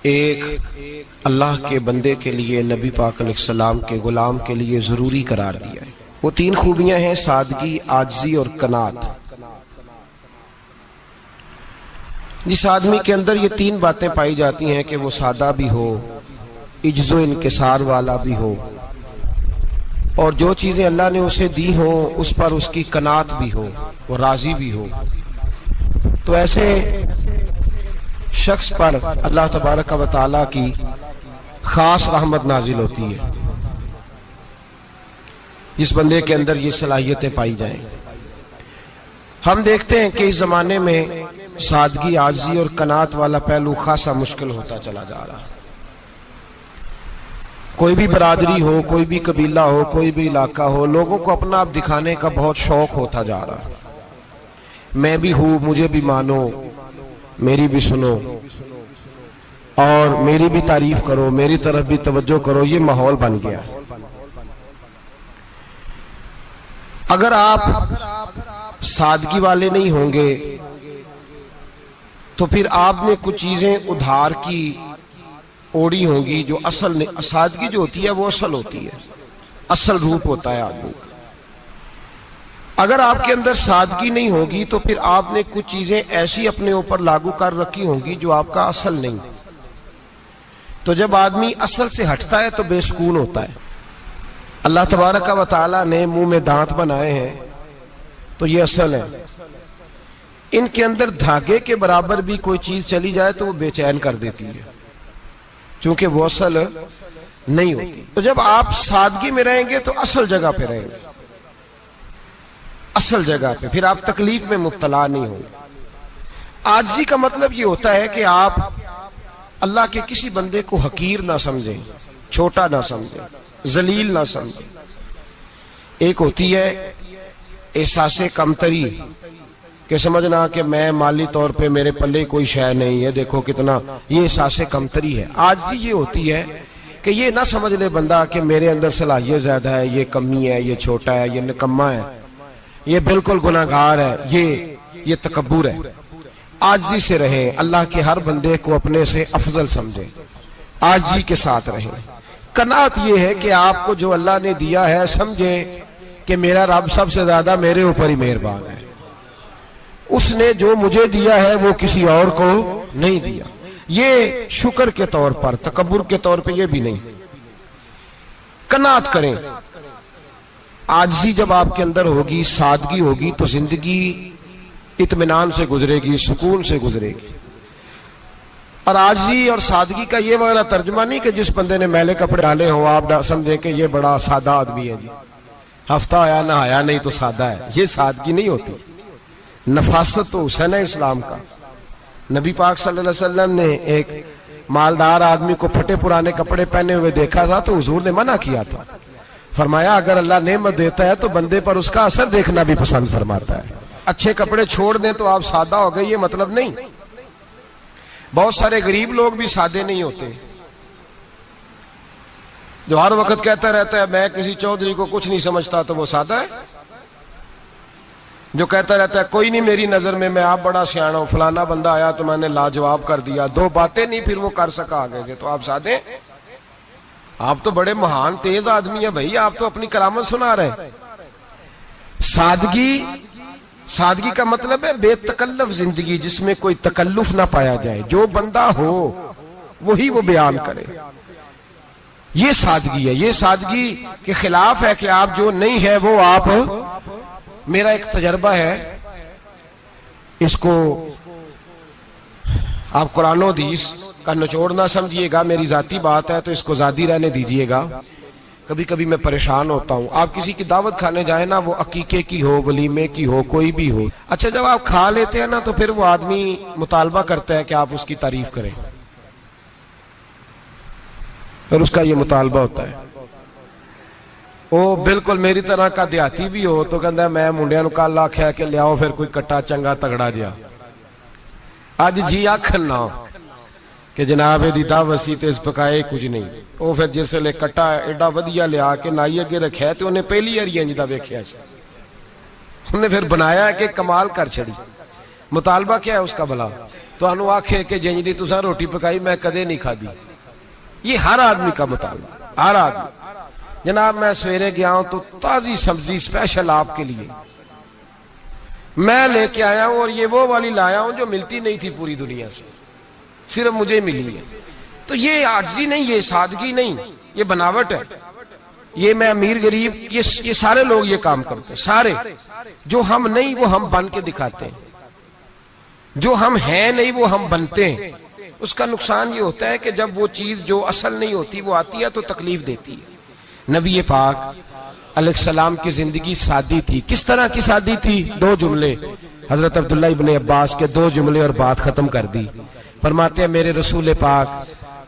ایک اللہ کے بندے کے لیے نبی پاک علیہ السلام کے غلام کے لیے ضروری قرار دیا ہے۔ وہ تین خوبیاں ہیں: سادگی، عاجزی اور قناعت۔ جس آدمی کے اندر یہ تین باتیں پائی جاتی ہیں کہ وہ سادہ بھی ہو، عجز و انکسار والا بھی ہو، اور جو چیزیں اللہ نے اسے دی ہوں اس پر اس کی قناعت بھی ہو، وہ راضی بھی ہو، تو ایسے شخص پر اللہ تبارک و تعالیٰ کی خاص رحمت نازل ہوتی ہے، جس بندے کے اندر یہ صلاحیتیں پائی جائیں۔ ہم دیکھتے ہیں کہ اس زمانے میں سادگی، عاجزی اور قناعت والا پہلو خاصا مشکل ہوتا چلا جا رہا ہے۔ کوئی بھی برادری ہو، کوئی بھی قبیلہ ہو، کوئی بھی علاقہ ہو، لوگوں کو اپنا آپ دکھانے کا بہت شوق ہوتا جا رہا ہے۔ میں بھی ہوں، مجھے بھی مانو، میری بھی سنو، اور میری بھی تعریف کرو، میری طرف بھی توجہ کرو، یہ ماحول بن گیا۔ اگر آپ سادگی والے نہیں ہوں گے تو پھر آپ نے کچھ چیزیں ادھار کی اوڑی ہوں گی جو اصل نہیں۔ سادگی جو ہوتی ہے وہ اصل ہوتی ہے، اصل روپ ہوتا ہے آدمی کا۔ اگر آپ کے اندر سادگی نہیں ہوگی تو پھر آپ نے کچھ چیزیں ایسی اپنے اوپر لاگو کر رکھی ہوں گی جو آپ کا اصل نہیں۔ تو جب آدمی اصل سے ہٹتا ہے تو بے سکون ہوتا ہے۔ اللہ تبارک و تعالیٰ نے منہ میں دانت بنائے ہیں تو یہ اصل ہے۔ ان کے اندر دھاگے کے برابر بھی کوئی چیز چلی جائے تو وہ بے چین کر دیتی ہے، چونکہ وہ اصل نہیں ہوتی۔ تو جب آپ سادگی میں رہیں گے تو اصل جگہ پہ رہیں گے، اصل جگہ پہ، پھر آپ تکلیف میں مبتلا نہیں ہوں گے۔ عاجزی کا مطلب یہ ہوتا ہے کہ آپ اللہ کے کسی بندے کو حقیر نہ سمجھیں، چھوٹا نہ سمجھیں، ذلیل نہ سمجھیں۔ ایک ہوتی ہے احساس کمتری، کہ سمجھنا کہ میں مالی طور پہ میرے پلے کوئی شے نہیں ہے، دیکھو کتنا، یہ احساس کمتری ہے۔ عاجزی یہ ہوتی ہے کہ یہ نہ سمجھ لے بندہ کہ میرے اندر صلاحیت زیادہ ہے، یہ کمی ہے، یہ چھوٹا ہے، یہ نکما ہے، یہ بالکل گناہگار ہے، یہ تکبر ہے۔ عاجزی سے رہیں، اللہ کے ہر بندے کو اپنے سے افضل سمجھیں، عاجزی کے ساتھ رہیں۔ قناعت یہ ہے کہ آپ کو جو اللہ نے دیا ہے سمجھیں کہ میرا رب سب سے زیادہ میرے اوپر ہی مہربان ہے، اس نے جو مجھے دیا ہے وہ کسی اور کو نہیں دیا۔ یہ شکر کے طور پر، تکبر کے طور پہ یہ بھی نہیں۔ قناعت کریں۔ عاجزی جب آپ کے اندر ہوگی، سادگی ہوگی، تو زندگی اطمینان سے گزرے گی، سکون سے گزرے گی۔ اور عاجزی اور سادگی کا یہ والا ترجمہ نہیں کہ جس بندے نے میلے کپڑے ڈالے ہوں آپ سمجھیں کہ یہ بڑا سادہ آدمی ہے، جی ہفتہ آیا نہ آیا نہیں تو سادہ ہے۔ یہ سادگی نہیں ہوتی۔ نفاست تو حسن ہے اسلام کا۔ نبی پاک صلی اللہ علیہ وسلم نے ایک مالدار آدمی کو پھٹے پرانے کپڑے پہنے ہوئے دیکھا تھا تو حضور نے منع کیا تھا، فرمایا اگر اللہ نعمت دیتا ہے تو بندے پر اس کا اثر دیکھنا بھی پسند فرماتا ہے۔ اچھے کپڑے چھوڑ دیں تو آپ سادہ ہو گئے، یہ مطلب نہیں۔ بہت سارے غریب لوگ بھی سادے نہیں ہوتے، جو ہر وقت کہتا رہتا ہے میں کسی چودھری کو کچھ نہیں سمجھتا، تو وہ سادہ ہے۔ جو کہتا رہتا ہے کوئی نہیں میری نظر میں آپ بڑا سیانا ہوں، فلانا بندہ آیا تو میں نے لاجواب کر دیا، دو باتیں نہیں پھر وہ کر سکا آگے سے، تو آپ سادے؟ آپ تو بڑے مہان تیز آدمی ہیں بھائی، آپ تو اپنی کرامت سنا رہے ہیں۔ سادگی کا مطلب ہے بے تکلف زندگی، جس میں کوئی تکلف نہ پایا جائے، جو بندہ ہو وہی وہ بیان کرے، یہ سادگی ہے۔ یہ سادگی کے خلاف ہے کہ آپ جو نہیں ہے وہ آپ۔ میرا ایک تجربہ ہے، اس کو آپ قرآن و حدیث کا نچوڑ نہ سمجھیے گا، میری ذاتی بات ہے تو اس کو ذاتی رہنے دیجیے گا۔ کبھی کبھی میں پریشان ہوتا ہوں، آپ کسی کی دعوت کھانے جائیں نا، وہ عقیقے کی ہو، ولیمے کی ہو، کوئی بھی ہو، اچھا جب آپ کھا لیتے ہیں نا تو پھر وہ آدمی مطالبہ کرتا ہے کہ آپ اس کی تعریف کریں، اور اس کا یہ مطالبہ ہوتا ہے۔ وہ بالکل میری طرح کا دیہاتی بھی ہو تو کہتا ہے میں منڈیاں نو کل آکھیا کہ لیاؤ پھر کوئی کٹا چنگا تگڑا جیا، اج جی آکھن نہ کہ جناب دی دعوت سی تے اس پکائے کچھ نہیں۔ وہ پھر جس لے کٹا ایڈا ودیا لیا کے نائی اگے رکھیا تے انہیں پہلی بار انج دا ویکھیا سی، انہیں پھر بنایا کہ کمال کر چھڑی۔ مطالبہ کیا ہے اس کا بھلا؟ تو انو آکھے کہ جنج دی تساں روٹی پکائی میں کدے نہیں کھا دی. یہ ہر آدمی کا مطالبہ, ہر آدمی. جناب میں سویرے گیا ہوں تو تازی سبزی سپیشل آپ کے لیے میں لے کے آیا ہوں, اور یہ وہ والی لایا ہوں جو ملتی نہیں تھی پوری دنیا سے, صرف مجھے ملی ہے. تو یہ عاجزی نہیں, یہ سادگی نہیں, یہ بناوٹ ہے. یہ میں امیر غریب یہ سارے لوگ یہ کام کرتے ہیں, سارے. جو ہم نہیں وہ ہم بن کے دکھاتے ہیں, جو ہم ہیں نہیں وہ ہم بنتے ہیں. اس کا نقصان یہ ہوتا ہے کہ جب وہ چیز جو اصل نہیں ہوتی وہ آتی ہے تو تکلیف دیتی ہے. نبی پاک علیہ السلام کی زندگی سادی تھی. کس طرح کی سادی تھی؟ 2 جملے حضرت عبداللہ ابن عباس کے 2 جملے اور بات ختم کر دی. فرماتے ہیں میرے رسول پاک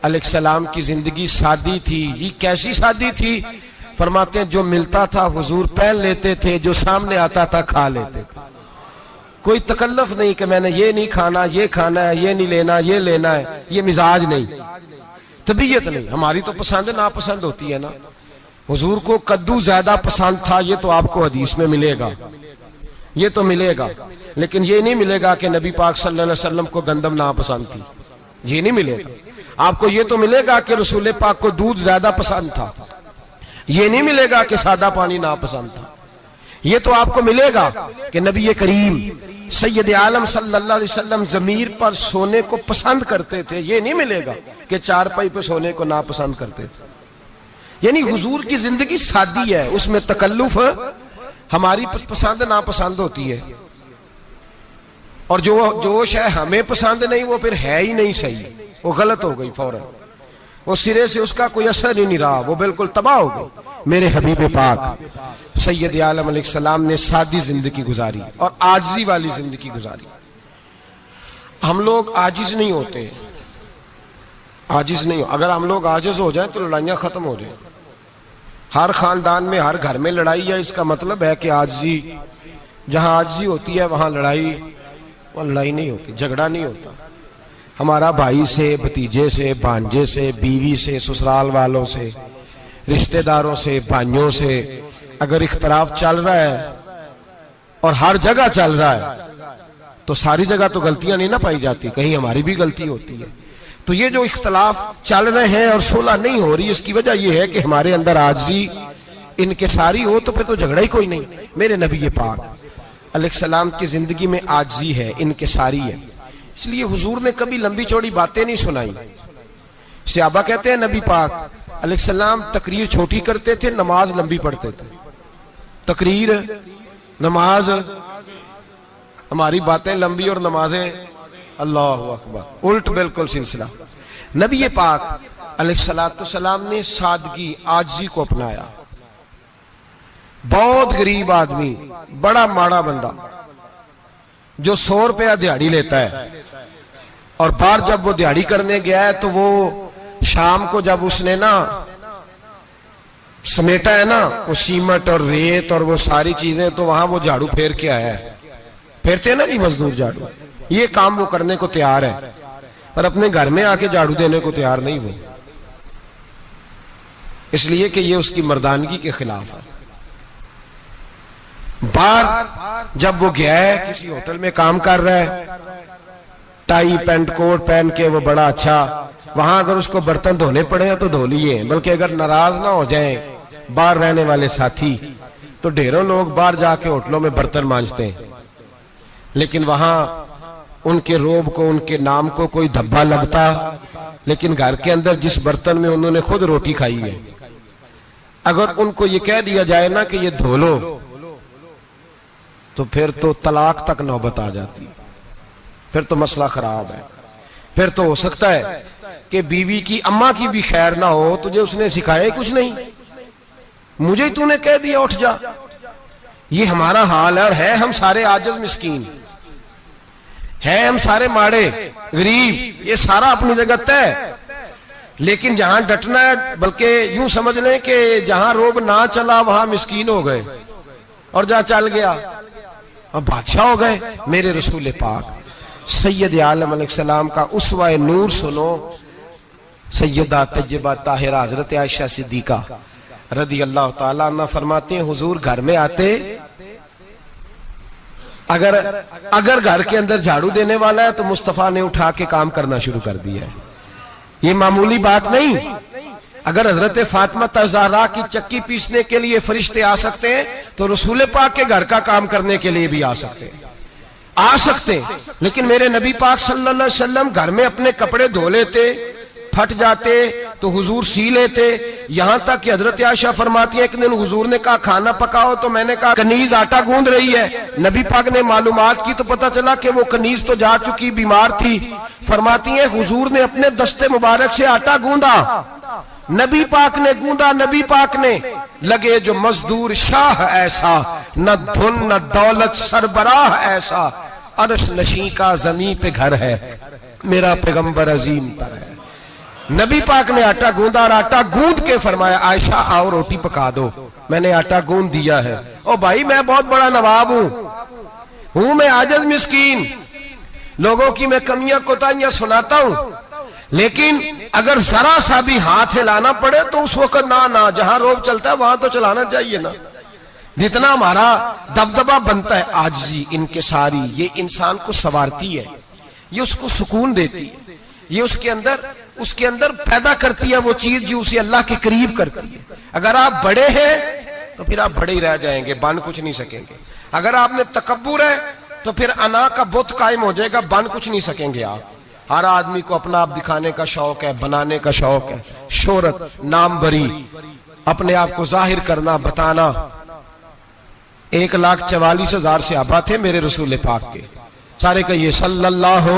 علیہ السلام کی زندگی سادی تھی. یہ کیسی سادی تھی؟ فرماتے ہیں جو ملتا تھا حضور پہن لیتے تھے, جو سامنے آتا تھا کھا لیتے تھے. کوئی تکلف نہیں کہ میں نے یہ نہیں کھانا, یہ کھانا ہے, یہ نہیں لینا, یہ لینا ہے. یہ مزاج نہیں, طبیعت نہیں. ہماری تو پسند ناپسند ہوتی ہے نا. حضور کو کدو زیادہ پسند تھا, یہ تو آپ کو حدیث میں ملے گا, یہ تو ملے گا. لیکن یہ نہیں ملے گا کہ نبی پاک صلی اللہ علیہ وسلم کو گندم ناپسند تھی, یہ نہیں ملے گا. آپ کو یہ تو ملے گا کہ رسول پاک کو دودھ زیادہ پسند تھا, یہ نہیں ملے گا کہ سادہ پانی ناپسند تھا. یہ تو آپ کو ملے گا کہ نبی کریم سید عالم صلی اللہ علیہ وسلم ضمیر پر سونے کو پسند کرتے تھے. یہ نہیں ملے گا کہ چارپائی پہ سونے کو ناپسند کرتے تھے. یعنی حضور کی زندگی سادی ہے, اس میں تکلف ہماری پسند ناپسند ہوتی ہے, اور جو شے ہمیں پسند نہیں وہ پھر ہے ہی نہیں صحیح, وہ غلط ہو گئی فوراً, وہ سرے سے اس کا کوئی اثر ہی نہیں رہا, وہ بالکل تباہ ہو گئی. میرے حبیب پاک سید عالم علیہ السلام نے سادی زندگی گزاری اور عاجزی والی زندگی گزاری. ہم لوگ عاجز نہیں ہوتے, عاجز نہیں. اگر ہم لوگ عاجز ہو جائیں تو لڑائیاں ختم ہو جائیں. ہر خاندان میں ہر گھر میں لڑائی ہے, اس کا مطلب ہے کہ عاجزی, جہاں عاجزی ہوتی ہے وہاں لڑائی نہیں ہوتی, جھگڑا نہیں ہوتا. ہمارا بھائی سے, بھتیجے سے, بھانجے سے, بیوی سے, سسرال والوں سے, رشتہ داروں سے, بھائیوں سے اگر اختلاف چل رہا ہے اور ہر جگہ چل رہا ہے تو ساری جگہ تو غلطیاں نہیں نہ پائی جاتی, کہیں ہماری بھی غلطی ہوتی ہے. تو یہ جو اختلاف چل رہے ہیں اور صلح نہیں ہو رہی, اس کی وجہ یہ ہے کہ ہمارے اندر عاجزی انکساری ہو, تو پھر تو جھگڑا ہی کوئی نہیں. میرے نبی پاک علیہ السلام کی زندگی میں عاجزی ہے, انکساری ہے. اس لیے حضور نے کبھی لمبی چوڑی باتیں نہیں سنائی. صحابہ کہتے ہیں نبی پاک علیہ السلام تقریر چھوٹی کرتے تھے, نماز لمبی پڑھتے تھے. تقریر, نماز, ہماری باتیں لمبی اور نمازیں اللہ اکبر الٹ بالکل سلسلہ. نبی پاک علیہ السلام نے سادگی, عاجزی کو اپنایا. بہت غریب آدمی, بڑا ماڑا بندہ جو 100 روپیہ دیہڑی لیتا ہے, اور باہر جب وہ دیہڑی کرنے گیا ہے تو وہ شام کو جب اس نے نا سمیٹا ہے نا وہ سیمٹ اور ریت اور وہ ساری چیزیں, تو وہاں وہ جھاڑو پھیر کے آیا ہے. پھیرتے ہیں نا جی مزدور جھاڑو, یہ کام وہ کرنے کو تیار ہے, پر اپنے گھر میں آ کے جھاڑو دینے کو تیار نہیں ہوئی, اس لیے کہ یہ اس کی مردانگی کے خلاف ہے. باہر جب وہ گیا ہے, کسی ہوٹل میں کام کر رہا ہے, ٹائی پینٹ کوٹ پہن کے وہ بڑا اچھا, وہاں اگر اس کو برتن دھونے پڑے ہیں تو دھو لیے, بلکہ اگر ناراض نہ ہو جائیں باہر رہنے والے ساتھی تو ڈھیروں لوگ باہر جا کے ہوٹلوں میں برتن مانجتے ہیں, لیکن وہاں ان کے روب کو, ان کے نام کو کوئی دھبا لگتا, لیکن گھر کے اندر جس برتن میں انہوں نے خود روٹی کھائی ہے, اگر ان کو یہ کہہ دیا جائے نا کہ یہ دھو لو, تو پھر تو طلاق تک نوبت آ جاتی, پھر تو مسئلہ خراب ہے. پھر تو ہو سکتا ہے کہ بیوی کی اماں کی بھی خیر نہ ہو, تجھے اس نے سکھایا کچھ نہیں, مجھے تو نے کہہ دیا اٹھ جا. یہ ہمارا حال ہے, اور ہے ہم سارے عاجز مسکین, ہے ہم سارے ماڑے غریب, یہ سارا اپنی جگہ طے. لیکن جہاں ڈٹنا ہے, بلکہ یوں سمجھ لیں کہ جہاں روب نہ چلا وہاں مسکین ہو گئے, اور جہاں چل گیا اب بادشاہ ہو گئے. میرے رسول پاک سید عالم علیہ السلام کا اسوہ نور سنو, سیدہ طیبہ طاہرہ حضرت عائشہ صدیقہ رضی اللہ تعالیٰ عنہ فرماتے ہیں, حضور گھر میں آتے, اگر گھر کے اندر جھاڑو دینے والا ہے تو مصطفیٰ نے اٹھا کے کام کرنا شروع کر دیا ہے. یہ معمولی بات نہیں. اگر حضرت فاطمہ الزہرا کی چکی پیسنے کے لیے فرشتے آ سکتے ہیں تو رسول پاک کے گھر کا کام کرنے کے لیے بھی آ سکتے ہیں. لیکن میرے نبی پاک صلی اللہ علیہ وسلم گھر میں اپنے کپڑے دھو لیتے, پھٹ جاتے تو حضور سی لیتے. یہاں تک کہ حضرت عائشہ فرماتی ہے ایک دن حضور نے کہا کھانا پکاؤ, تو میں نے کہا کنیز آٹا گوندھ رہی ہے. نبی پاک نے معلومات کی تو پتہ چلا کہ وہ کنیز تو جا چکی, بیمار تھی. فرماتی ہیں حضور نے اپنے دستے مبارک سے آٹا گوندا, نبی پاک نے گوندا, نبی پاک نے. لگے جو مزدور شاہ ایسا, نہ دھن نہ دولت سربراہ ایسا, عرش نشیں کا زمین پہ گھر ہے, میرا پیغمبر عظیم تر ہے. نبی پاک نے آٹا گوندا اور آٹا گوند کے فرمایا عائشہ آؤ روٹی پکا دو. میں نے آٹا گوند دیا ہے. او بھائی میں بہت بڑا نواب ہوں میں عاجز مسکین, لوگوں کی میں کمیاں کوتاہیاں سناتا ہوں, لیکن اگر ذرا سا بھی ہاتھ ہلانا پڑے تو اس وقت نہ جہاں روب چلتا ہے وہاں تو چلانا چاہیے نا. جتنا ہمارا دبدبا بنتا ہے عاجزی, انکساری, یہ انسان کو سنوارتی ہے, یہ اس کو سکون دیتی ہے, یہ اس کے اندر پیدا کرتی ہے وہ چیز جو اسے اللہ کے قریب کرتی ہے. اگر آپ بڑے ہیں تو پھر آپ بڑے ہی رہ جائیں گے, بن کچھ نہیں سکیں گے. اگر آپ میں تکبر ہے تو پھر انا کا بت قائم ہو جائے گا, بن کچھ نہیں سکیں گے آپ. ہر آدمی کو اپنا آپ دکھانے کا شوق ہے, بنانے کا شوق ہے, شہرت, نام بری, اپنے آپ کو ظاہر کرنا, بتانا. 1,44,000 صحابہ تھے میرے رسول پاک کے, سارے کہیے صلی اللہ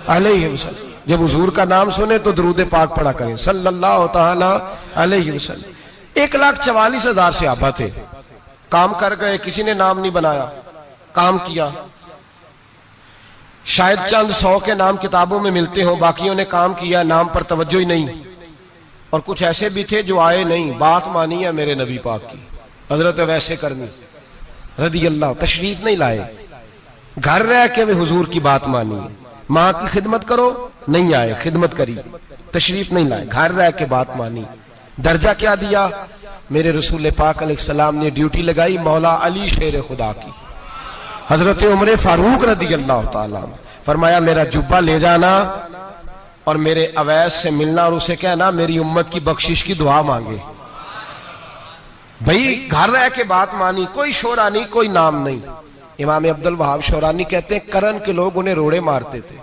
علیہ وسلم. جب حضور کا نام سنے تو درود پاک پڑھا کریں صلی اللہ تعالی علیہ وسلم. 1,44,000 صحابہ تھے. کام کر گئے, کسی نے نام نہیں بنایا, کام کیا. شاید چند 100 کے نام کتابوں میں ملتے ہوں, باقیوں نے کام کیا, نام پر توجہ ہی نہیں. اور کچھ ایسے بھی تھے جو آئے نہیں, بات مانی ہے میرے نبی پاک کی. حضرت ویسے کرنی رضی اللہ تشریف نہیں لائے, گھر رہ کے وہ حضور کی بات مانی. ماں کی خدمت کرو, نہیں آئے, خدمت کری, تشریف نہیں لائے, گھر رہ کے بات مانی. درجہ کیا دیا میرے رسول پاک علیہ السلام نے؟ ڈیوٹی لگائی مولا علی شیر خدا کی, حضرت عمر فاروق رضی اللہ تعالیٰ. فرمایا میرا جبہ لے جانا اور میرے اویس سے ملنا اور اسے کہنا میری امت کی بخشش کی دعا مانگے. بھئی گھر رہ کے بات مانی, کوئی شورا نہیں, کوئی نام نہیں. امام عبد الوہاب شورانی کہتے ہیں کرن کے لوگ انہیں روڑے مارتے تھے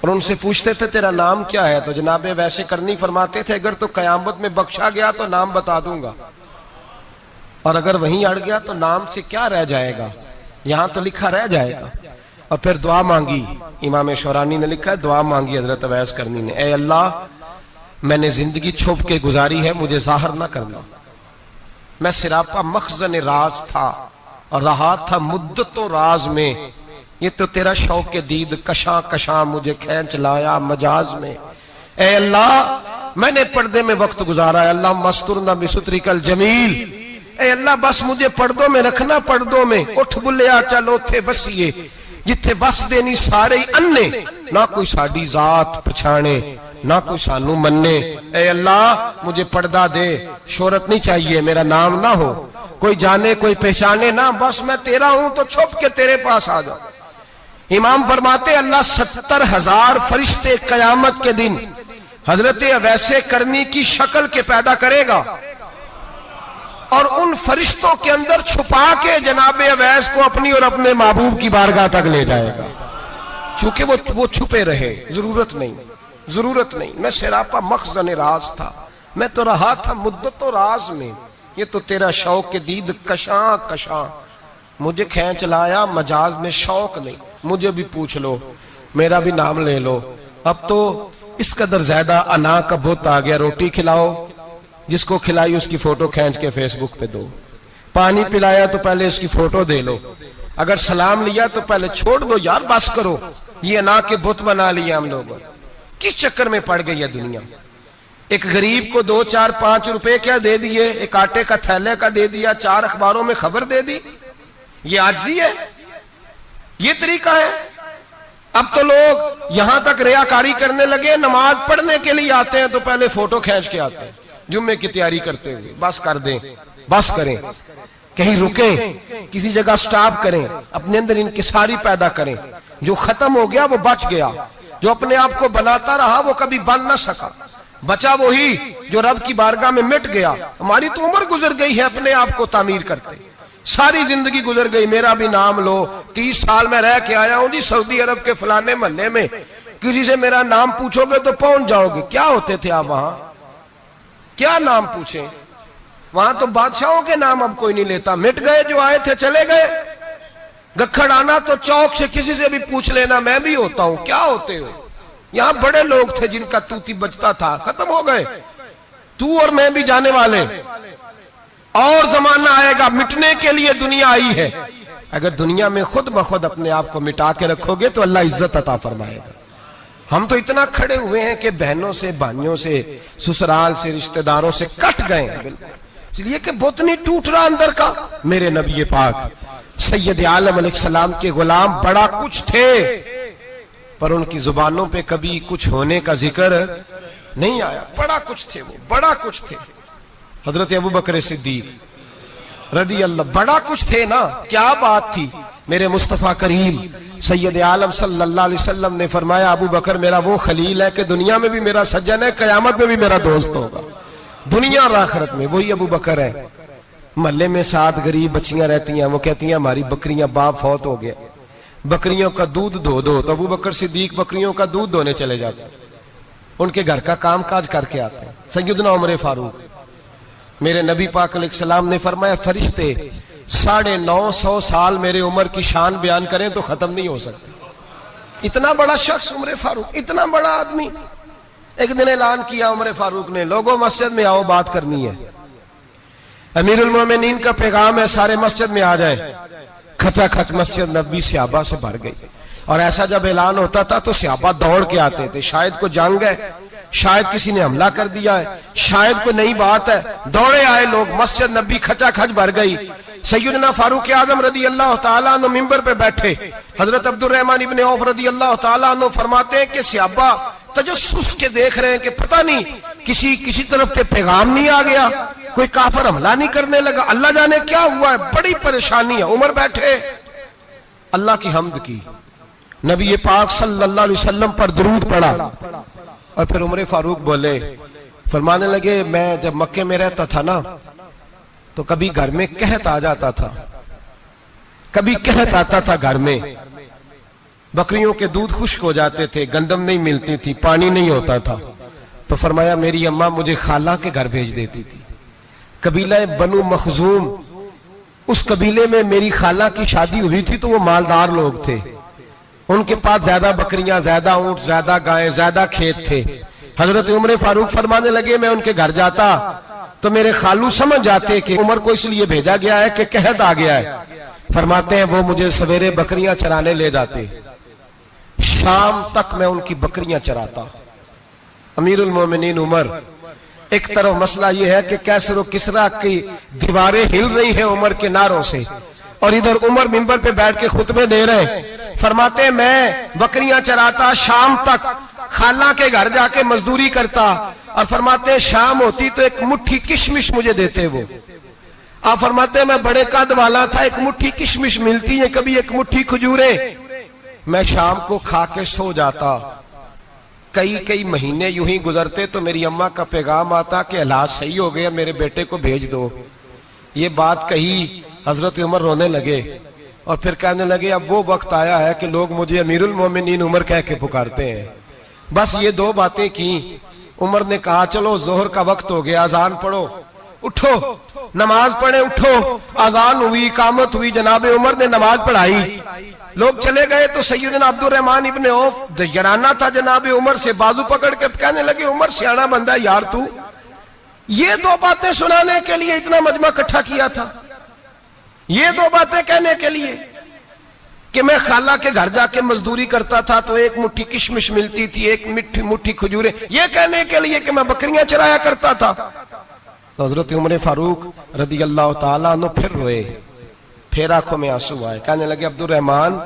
اور ان سے پوچھتے تھے تیرا نام کیا ہے, تو جناب ویسے کرنی فرماتے تھے اگر تو قیامت میں بخشا گیا تو نام بتا دوں گا, اور اگر وہیں اڑ گیا تو نام سے کیا رہ جائے گا, یہاں تو لکھا رہ جائے گا. اور پھر دعا مانگی, امام شورانی نے لکھا ہے دعا مانگی حضرت اویس کرنی نے, اے اللہ میں نے زندگی چھپ کے گزاری ہے, مجھے ظاہر نہ کرنا. میں سراپا مخزن راز تھا اور رہا تھا مدت و راز میں, یہ تو تیرا شوق دید کشاں کشاں مجھے کھینچ لایا مجاز میں. اے اللہ میں نے پردے میں وقت گزارا ہے, اللہ مسترنا بسترک الجمیل. اے اللہ بس مجھے پردوں میں رکھنا, پردوں میں. اٹھ بلیا چل اوتھے بسیے جتھے بس دینی سارے انے, نہ کوئی ساڈی ذات پچھانے نہ کوئی سانو مننے. اے اللہ مجھے پردہ دے, شہرت نہیں چاہیے, میرا نام نہ ہو, کوئی جانے کوئی پہچانے نہ, بس میں تیرا ہوں تو چھپ کے تیرے پاس آ جاؤ. امام فرماتے اللہ 70,000 فرشتے قیامت کے دن حضرت اویس کرنی کی شکل کے پیدا کرے گا اور ان فرشتوں کے اندر چھپا کے جناب اویس کو اپنی اور اپنے محبوب کی بارگاہ تک لے جائے گا. چونکہ وہ چھپے رہے, ضرورت نہیں. میں سراپا مخزن راز تھا, میں تو رہا تھا مدت و راز میں, یہ تو تیرا شوق دید کشاں کشاں مجھے کھینچ لایا مجاز میں. شوق نہیں, مجھے بھی پوچھ لو, میرا بھی نام لے لو. اب تو اس قدر زیادہ انا کا بت آ گیا, روٹی کھلاؤ, جس کو کھلائی اس کی فوٹو کھینچ کے فیس بک پہ دو, پانی پلایا تو پہلے اس کی فوٹو دے لو, اگر سلام لیا تو پہلے چھوڑ دو یار, بس کرو. یہ انا کے بت بنا لیے ہم لوگ, کس چکر میں پڑ گئی ہے دنیا. ایک غریب کو 2 4 5 روپے کیا دے دیے, ایک آٹے کا تھیلے کا دے دیا, 4 اخباروں میں خبر دے دی, یہ عاجزی ہے, یہ طریقہ ہے. اب تو لوگ یہاں تک ریاکاری کرنے لگے, نماز پڑھنے کے لیے آتے ہیں تو پہلے فوٹو کھینچ کے آتے ہیں, جمعے کی تیاری کرتے ہوئے. بس کر دیں, بس کریں. کہیں رکیں, کسی جگہ سٹاپ کریں, اپنے اندر انکساری پیدا کریں. جو ختم ہو گیا وہ بچ گیا, جو اپنے آپ کو بناتا رہا وہ کبھی بن نہ سکا. بچا وہی جو رب کی بارگاہ میں مٹ گیا. ہماری تو عمر گزر گئی ہے اپنے آپ کو تعمیر کرتے, ساری زندگی گزر گئی. میرا بھی نام لو, 30 سال میں رہ کے آیا ہوں جی سعودی عرب کے فلانے محلے میں, کسی سے میرا نام پوچھو گے تو پہنچ جاؤ گے. کیا ہوتے تھے آپ وہاں, کیا نام پوچھیں؟ وہاں تو بادشاہوں کے نام اب کوئی نہیں لیتا, مٹ گئے, جو آئے تھے چلے گئے. گکھڑ آنا تو چوک سے کسی سے بھی پوچھ لینا, میں بھی ہوتا ہوں. کیا ہوتے ہو؟ یہاں بڑے لوگ تھے جن کا توتی بچتا تھا, ختم ہو گئے. تو اور میں بھی جانے والے, اور زمانہ آئے گا. مٹنے کے لیے دنیا آئی ہے. اگر دنیا میں خود بخود اپنے آپ کو مٹا کے رکھو گے تو اللہ عزت عطا فرمائے گا. ہم تو اتنا کھڑے ہوئے ہیں کہ بہنوں سے, بھائیوں سے, سسرال سے, رشتہ داروں سے کٹ گئے ہیں, اس لیے کہ بت نہیں ٹوٹ رہا اندر کا. میرے نبی پاک سید عالم علیہ السلام کے غلام بڑا کچھ تھے, پر ان کی زبانوں پہ کبھی کچھ ہونے کا ذکر نہیں آیا. بڑا کچھ تھے, وہ بڑا کچھ تھے. حضرت ابو بکر صدیق رضی اللہ, بڑا کچھ تھے نا. کیا بات تھی. میرے مصطفیٰ کریم سید عالم صلی اللہ علیہ وسلم نے فرمایا, ابو بکر میرا وہ خلیل ہے کہ دنیا میں بھی میرا سجن ہے, قیامت میں بھی میرا دوست ہوگا. دنیا اور آخرت میں وہی ابو بکر ہے. محلے میں 7 غریب بچیاں رہتی ہیں, وہ کہتی ہیں ہماری بکریاں, باپ فوت ہو گیا, بکریوں کا دودھ دھو دو. تو ابو بکر صدیق بکریوں کا دودھ دھونے چلے جاتے ہیں, ان کے گھر کا کام کاج کر کے آتے ہیں. سیدنا عمر فاروق, میرے نبی پاک علیہ السلام نے فرمایا فرشتے 950 سال میرے عمر کی شان بیان کریں تو ختم نہیں ہو سکتے. اتنا بڑا شخص عمر فاروق, اتنا بڑا آدمی. ایک دن اعلان کیا عمر فاروق نے, لوگوں مسجد میں آؤ, بات کرنی ہے. امیر المومنین کا پیغام ہے, سارے مسجد میں آ جائیں. کھچا کھچ مسجد نبوی صحابہ سے بھر گئی. اور ایسا جب اعلان ہوتا تھا تو صحابہ دوڑ کے آتے تھے. شاید کو جنگ ہے, شاید کسی نے حملہ کر دیا ہے, شاید کوئی نئی بات ہے. دوڑے آئے لوگ, مسجد نبی کھچا کھچ بھر گئی. سیدنا فاروق اعظم رضی اللہ تعالیٰ عنہ منبر پہ بیٹھے. حضرت عبد الرحمن ابن عوف رضی اللہ تعالیٰ عنہ فرماتے ہیں کہ صحابہ تجسس کے دیکھ رہے ہیں کہ پتہ نہیں کسی طرف سے پیغام نہیں آ گیا, کوئی کافر حملہ نہیں کرنے لگا, اللہ جانے کیا ہوا ہے. بڑی پریشانی ہے. عمر بیٹھے, اللہ کی حمد کی, نبی پاک صلی اللہ علیہ وسلم پر درود پڑھا, اور پھر عمر فاروق بولے, فرمانے لگے میں جب مکے میں رہتا تھا نا تو کبھی گھر میں قحط آ جاتا تھا, کبھی قحط آتا تھا گھر میں, بکریوں کے دودھ خشک ہو جاتے تھے, گندم نہیں ملتی تھی, پانی نہیں ہوتا تھا. تو فرمایا میری اماں مجھے خالہ کے گھر بھیج دیتی تھی. قبیلہ بنو مخزوم, اس قبیلے میں میری خالہ کی شادی ہوئی تھی تو وہ مالدار لوگ تھے, ان کے پاس زیادہ بکریاں, زیادہ اونٹ, زیادہ گائیں, زیادہ کھیت تھے. حضرت عمر فاروق فرمانے لگے میں ان کے گھر جاتا تو میرے خالو سمجھ جاتے کہ عمر کو اس لیے بھیجا گیا ہے کہ قحط آ گیا ہے. فرماتے ہیں وہ مجھے سویرے بکریاں چرانے لے جاتے, شام تک میں ان کی بکریاں چراتا. امیر المومنین عمر, ایک طرف مسئلہ یہ ہے کہ کیسر و کسرا کی دیواریں ہل رہی ہیں عمر کے نعروں سے, اور ادھر عمر منبر پہ بیٹھ کے خطبے دے رہے ہیں. فرماتے ہیں میں بکریاں چراتا, شام تک خالہ کے گھر جا کے مزدوری کرتا, اور فرماتے ہیں شام ہوتی تو ایک مٹھی کشمش مجھے دیتے وہ. آپ فرماتے ہیں میں بڑے قد والا تھا, ایک مٹھی کشمش ملتی ہے, کبھی ایک مٹھی کھجوریں, میں شام کو کھا کے سو جاتا. کئی مہینے یوں ہی گزرتے تو میری اماں کا پیغام آتا کہ حالات صحیح ہو گیا, میرے بیٹے کو بھیج دو. یہ بات کہی, حضرت عمر رونے لگے, اور پھر کہنے لگے اب وہ وقت آیا ہے کہ لوگ مجھے امیر المومنین عمر کہہ کے پکارتے ہیں. بس یہ 2 باتیں کی. عمر نے کہا چلو ظہر کا وقت ہو گیا, اذان پڑھو, اٹھو نماز پڑھے, اٹھو. اذان ہوئی, اقامت ہوئی, جناب عمر نے نماز پڑھائی, لوگ چلے گئے تو سیدنا عبد الرحمن ابن عوف یارانہ تھا جناب عمر سے, بازو پکڑ کے کہنے لگے عمر سیاںا بندہ یار, تو یہ 2 باتیں سنانے کے لیے اتنا مجمع اکٹھا کیا تھا, یہ 2 باتیں کہنے کے لیے کہ میں خالہ کے گھر جا کے مزدوری کرتا تھا تو ایک مٹھی کشمش ملتی تھی, ایک مٹھی کھجوریں, یہ کہنے کے لیے کہ میں بکریاں چرایا کرتا تھا. تو حضرت عمر فاروق رضی اللہ تعالیٰ عنہ پھر روئے, پھر آنکھوں میں آنسو آئے. کہنے لگے عبد الرحمن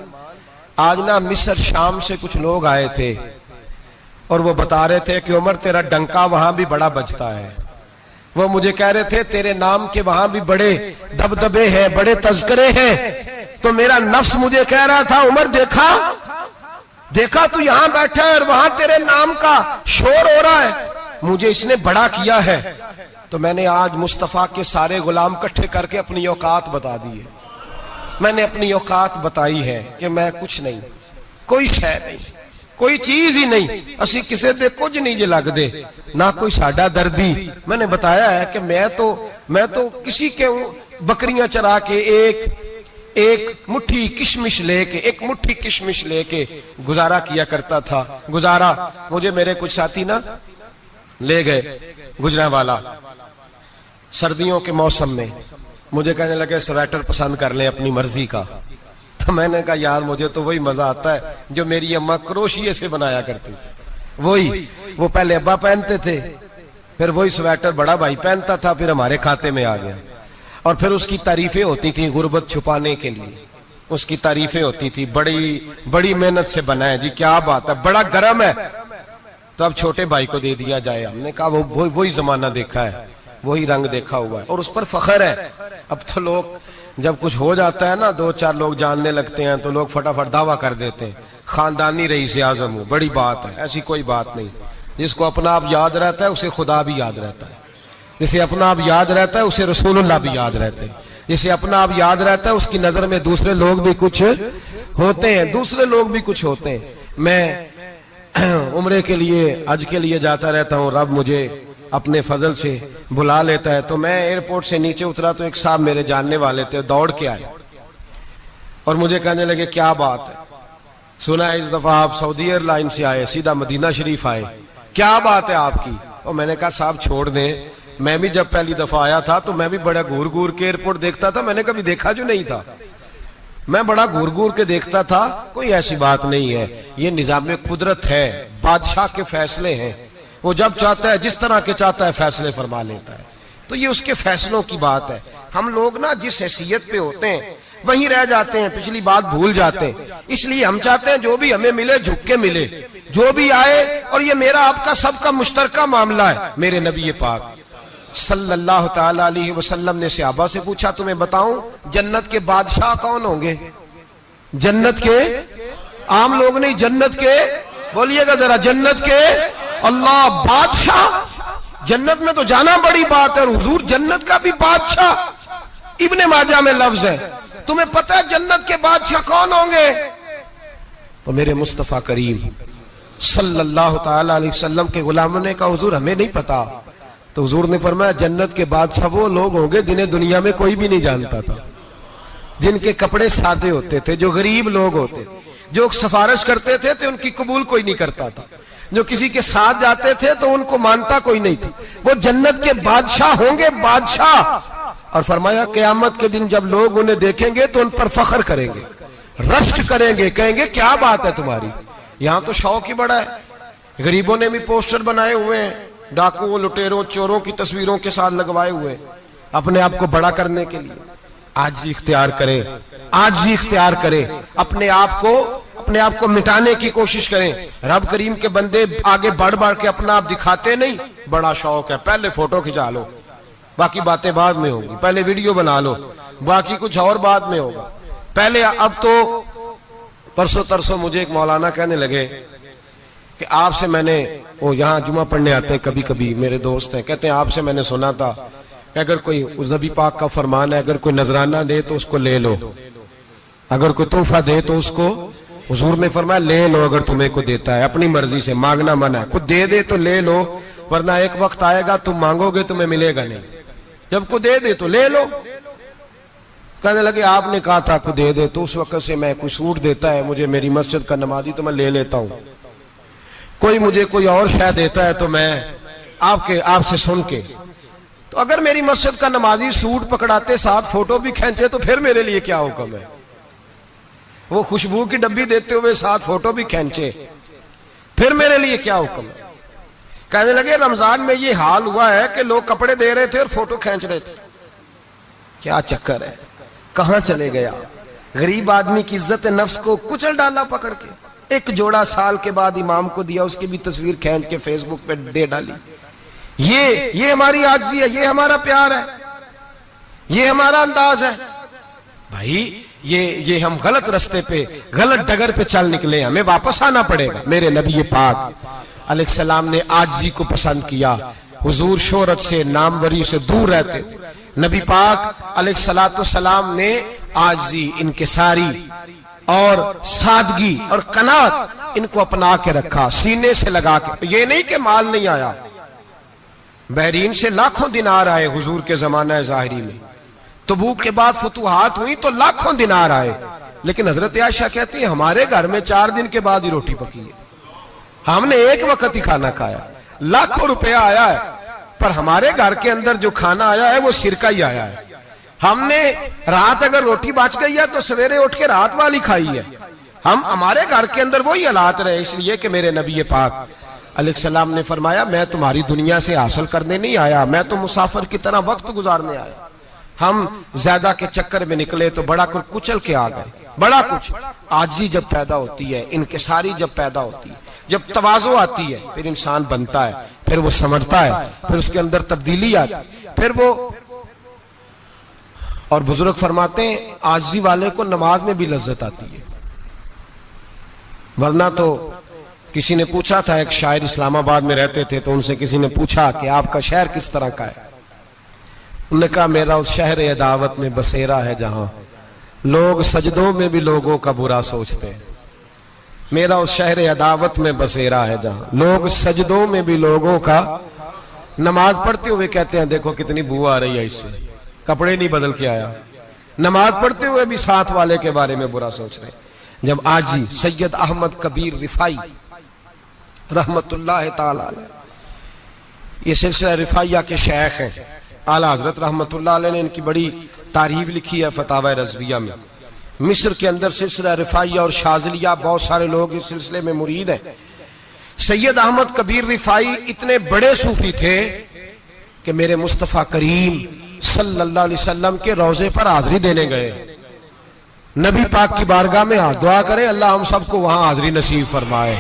آج نا مصر شام سے کچھ لوگ آئے تھے, اور وہ بتا رہے تھے کہ عمر تیرا ڈنکا وہاں بھی بڑا بجتا ہے, وہ مجھے کہہ رہے تھے تیرے نام کے وہاں بھی بڑے دبدبے ہیں، بڑے تذکرے ہیں. تو میرا نفس مجھے کہہ رہا تھا عمر دیکھا تو یہاں بیٹھا ہے اور وہاں تیرے نام کا شور ہو رہا ہے، مجھے اس نے بڑا کیا ہے. تو میں نے آج مصطفیٰ کے سارے غلام کٹھے کر کے اپنی اوقات بتا دی ہے. میں نے اپنی اوقات بتائی ہے کہ میں کچھ نہیں، کوئی شے نہیں، کوئی چیز ہی نہیں. اسی کسے دے کچھ نہیں جے لگ دے، نہ کوئی ساڈا دردی. میں نے بتایا ہے کہ میں تو کسی کے بکریاں چرا کے ایک مٹھی کشمش لے کے گزارا کیا کرتا تھا. مجھے میرے کچھ ساتھی نا لے گئے گجرانوالا سردیوں کے موسم میں. مجھے کہنے لگے سویٹر پسند کر لیں اپنی مرضی کا. تو میں نے کہا یار مجھے تو وہی مزہ آتا ہے جو میری اماں کروشیے سے بنایا کرتی تھی. وہ پہلے ابا پہنتے تھے، پھر وہی سویٹر بڑا بھائی پہنتا تھا، پھر ہمارے کھاتے میں آ گیا. اور پھر اس کی تعریفیں ہوتی تھی غربت چھپانے کے لیے. اس کی تعریفیں ہوتی تھی بڑی محنت سے بنا ہے جی، کیا بات ہے، بڑا گرم ہے. تو اب چھوٹے بھائی کو دے دیا جائے. ہم نے کہا وہی زمانہ دیکھا ہے، وہی رنگ دیکھا ہوا ہے اور اس پر فخر ہے. اب تو لوگ جب کچھ ہو جاتا ہے نا، 2-4 لوگ جاننے لگتے ہیں تو لوگ فٹافٹ دعویٰ کر دیتے ہیں خاندانی رئیس اعظم ہوں، بڑی بات ہے. ایسی کوئی بات نہیں. جس کو اپنا آپ یاد رہتا ہے اسے خدا بھی یاد رہتا ہے. جسے اپنا آپ یاد رہتا ہے اسے رسول اللہ بھی یاد رہتے ہیں. جسے اپنا آپ یاد رہتا ہے اس کی نظر میں دوسرے لوگ بھی کچھ ہوتے ہیں. میں عمرے کے لیے حج کے لیے جاتا رہتا ہوں. رب مجھے اپنے فضل سے بلا لیتا ہے. تو میں ایئرپورٹ سے نیچے اترا تو ایک صاحب میرے جاننے والے تھے، دوڑ کے آئے اور مجھے کہنے لگے کیا بات ہے، سنا ہے اس دفعہ آپ سعودی ایئر لائن سے آئے، سیدھا مدینہ شریف آئے، کیا بات ہے آپ کی. اور میں نے کہا صاحب چھوڑ دیں، میں بھی جب پہلی دفعہ آیا تھا تو میں بھی بڑا گور کے ایئرپورٹ دیکھتا تھا. میں نے کبھی دیکھا جو نہیں تھا، میں بڑا گور کے دیکھتا تھا. کوئی ایسی بات نہیں ہے، یہ نظام قدرت ہے، بادشاہ کے فیصلے ہیں. وہ جب چاہتا ہے جس طرح کے چاہتا ہے فیصلے فرما لیتا ہے. تو یہ اس کے فیصلوں کی بات ہے. ہم لوگ نا جس حیثیت پہ ہوتے ہیں وہیں رہ جاتے ہیں، پچھلی بات بھول جاتے ہیں. اس لیے ہم چاہتے ہیں جو بھی ہمیں ملے جھک کے ملے، جو بھی آئے. اور یہ میرا آپ کا سب کا مشترکہ معاملہ ہے. میرے نبی پاک صلی اللہ تعالی علیہ وسلم نے صحابہ سے پوچھا تمہیں بتاؤں جنت کے بادشاہ کون ہوں گے؟ جنت کے عام لوگ نہیں، جنت کے، بولیے گا ذرا، جنت کے اللہ بادشاہ. جنت میں تو جانا بڑی بات ہے، اور حضور جنت کا بھی بادشاہ. ابن ماجہ میں لفظ ہے. تمہیں پتہ ہے جنت کے بادشاہ کون ہوں گے؟ تو میرے مصطفیٰ کریم صلی اللہ تعالی علیہ وسلم کے غلاموں نے کہا حضور ہمیں نہیں پتا. تو حضور نے فرمایا جنت کے بادشاہ وہ لوگ ہوں گے جنہیں دنیا میں کوئی بھی نہیں جانتا تھا، جن کے کپڑے سادے ہوتے تھے، جو غریب لوگ ہوتے، جو سفارش کرتے تھے تو ان کی قبول کوئی نہیں کرتا تھا، جو کسی کے ساتھ جاتے تھے تو ان کو مانتا کوئی نہیں تھا. وہ جنت کے بادشاہ ہوں گے، بادشاہ. اور فرمایا قیامت کے دن جب لوگ انہیں دیکھیں گے تو ان پر فخر کریں گے، رشک کریں گے، کہیں گے کیا بات ہے تمہاری. یہاں تو شوق ہی بڑا ہے. غریبوں نے بھی پوسٹر بنائے ہوئے ہیں، ڈاکوؤں، لٹیروں، چوروں کی تصویروں کے ساتھ لگوائے ہوئے، اپنے آپ کو بڑا کرنے کے لیے. آج اختیار کریں، اپنے آپ کو مٹانے کی کوشش کریں. رب کریم کے بندے آگے بڑھ کے اپنا آپ دکھاتے نہیں. بڑا شوق ہے، پہلے فوٹو کھچا لو، باقی باتیں بعد میں ہوں گی. پہلے ویڈیو بنا لو، باقی کچھ اور بعد میں ہوگا. پہلے اب تو پرسوں ترسوں مجھے ایک مولانا کہنے لگے کہ آپ سے میں نے، وہ یہاں جمعہ پڑھنے آتے ہیں کبھی کبھی، میرے دوست ہیں، کہتے ہیں آپ سے میں نے سنا تھا کہ اگر کوئی نبی پاک کا فرمان ہے، اگر کوئی نذرانہ دے تو اس کو لے لو، اگر کوئی تحفہ دے تو اس کو، حضور نے فرمایا لے لو اگر تمہیں کو دیتا ہے، اپنی مرضی سے، مانگنا منع ہے. کوئی دے تو لے لو، ورنہ ایک وقت آئے گا تم مانگو گے تمہیں ملے گا نہیں. جب کو دے تو لے لو. کہنے لگے آپ نے کہا تھا کو دے تو اس وقت سے میں، کوئی سوٹ دیتا ہے مجھے میری مسجد کا نمازی تو میں لے لیتا ہوں، کوئی مجھے کوئی اور شے دیتا ہے تو میں آپ سے سن کے. تو اگر میری مسجد کا نمازی سوٹ پکڑاتے ساتھ فوٹو بھی کھینچے تو پھر میرے لیے کیا حکم ہے؟ وہ خوشبو کی ڈبی دیتے ہوئے ساتھ فوٹو بھی کھینچے، پھر میرے لیے کیا حکم ہے؟ کہنے لگے رمضان میں یہ حال ہوا ہے کہ لوگ کپڑے دے رہے تھے اور فوٹو کھینچ رہے تھے. کیا چکر ہے، کہاں چلے گیا؟ غریب آدمی کی عزت نفس کو کچل ڈالا پکڑ کے. ایک جوڑا سال کے بعد امام کو دیا، اس کی بھی تصویر کھینچ کے فیس بک پہ دے ڈالی. یہ ہماری عاجزی ہے، یہ ہمارا پیار ہے، یہ ہمارا انداز ہے۔ بھائی یہ ہم غلط رستے پہ، غلط ڈگر پہ چل نکلے، ہمیں واپس آنا پڑے گا۔ میرے نبی پاک علیہ السلام نے عاجزی کو پسند کیا۔ حضور شہرت سے، ناموری سے دور رہتے، نبی پاک علیہ السلام نے عاجزی، انکساری اور سادگی اور قناعت ان کو اپنا کے رکھا، سینے سے لگا کے۔ یہ نہیں کہ مال نہیں آیا، بحرین سے لاکھوں دینار آئے حضور کے زمانہ ظاہری میں، تبوک کے بعد فتوحات ہوئی تو لاکھوں دینار آئے، لیکن حضرت عائشہ کہتی ہیں ہمارے گھر میں 4 دن کے بعد ہی روٹی پکی ہے، ہم نے ایک وقت ہی کھانا کھایا، لاکھوں روپیہ آیا ہے پر ہمارے گھر کے اندر جو کھانا آیا ہے وہ سرکہ ہی آیا ہے۔ ہم نے رات اگر روٹی بچ گئی ہے تو سویرے اٹھ کے رات والی کھائی ہے۔ ہمارے گھر کے اندر وہی حالات رہے، اس لیے کہ میرے نبی پاک علیہ السلام نے فرمایا میں تمہاری دنیا سے حاصل کرنے نہیں آیا، میں تو مسافر کی طرح وقت گزارنے آیا۔ ہم زیادہ کے چکر میں نکلے تو بڑا کچھ کچل کے آ گئے، بڑا کچھ۔ عاجزی جب پیدا ہوتی ہے، انکساری جب پیدا ہوتی ہے، جب تواضع آتی ہے، پھر انسان بنتا ہے، پھر وہ سمجھتا ہے، پھر اس کے اندر تبدیلی آتی ہے، پھر وہ۔ اور بزرگ فرماتے ہیں عاجزی والے کو نماز میں بھی لذت آتی ہے، ورنہ تو کسی نے پوچھا تھا، ایک شاعر اسلام آباد میں رہتے تھے، تو ان سے کسی نے پوچھا کہ آپ کا شہر کس طرح کا ہے؟ انہوں نے کہا میرا اس شہر عداوت میں بسیرا ہے جہاں لوگ سجدوں میں بھی لوگوں کا برا سوچتے ہیں۔ میرا اس شہر عداوت میں بسیرا ہے جہاں لوگ سجدوں میں بھی لوگوں کا، نماز پڑھتے ہوئے کہتے ہیں دیکھو کتنی بو آ رہی ہے اس سے، کپڑے نہیں بدل کے آیا، نماز پڑھتے ہوئے بھی ساتھ والے کے بارے میں برا سوچ رہے ہیں۔ جب آجی سید احمد کبیر رفاعی رحمت اللہ تعالی علیہ، یہ سلسلہ رفاعیہ کے شیخ ہیں، اعلیٰ حضرت رحمت اللہ علیہ نے ان کی بڑی تعریف لکھی ہے فتاوی رضویہ میں۔ مصر کے اندر سلسلہ رفاعیہ اور شاذلیہ بہت سارے لوگ اس سلسلے میں مرید ہیں۔ سید احمد کبیر رفاعی اتنے بڑے صوفی تھے کہ میرے مصطفیٰ کریم صلی اللہ علیہ وسلم کے روضے پر حاضری دینے گئے، نبی پاک کی بارگاہ میں دعا کریں اللہ ہم سب کو وہاں حاضری نصیب فرمائے،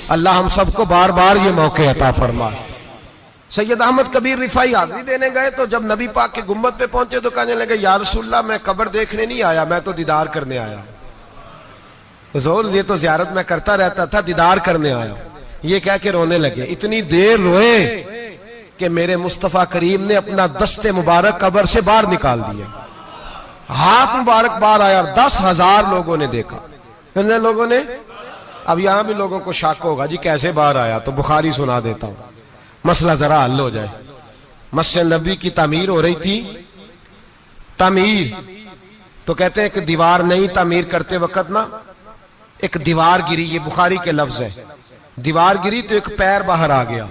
اللہ ہم سب کو بار بار یہ موقع عطا فرمائے۔ سید احمد کبیر رفاعی حاضری دینے گئے تو جب نبی پاک کے گنبد پہ پہنچے تو کہنے لگے یا رسول اللہ میں قبر دیکھنے نہیں آیا، میں تو دیدار کرنے آیا۔ حضور یہ تو زیارت میں کرتا رہتا تھا، دیدار کرنے آیا، یہ کہہ کے رونے لگے۔ اتنی دیر روئے کہ میرے مصطفیٰ کریم نے اپنا دست مبارک قبر سے باہر نکال دیا، ہاتھ مبارک باہر آیا، 10,000 لوگوں نے دیکھا۔ کتنے لوگوں نے؟ اب یہاں بھی لوگوں کو شک ہوگا جی کیسے باہر آیا، تو بخاری سنا دیتا ہوں مسئلہ ذرا حل ہو جائے۔ مسجد نبی کی تعمیر ہو رہی تھی، تعمیر تو کہتے ہیں کہ دیوار نہیں، تعمیر کرتے وقت نا ایک دیوار گری، یہ بخاری کے لفظ ہے، دیوار گری تو ایک پیر باہر آ گیا،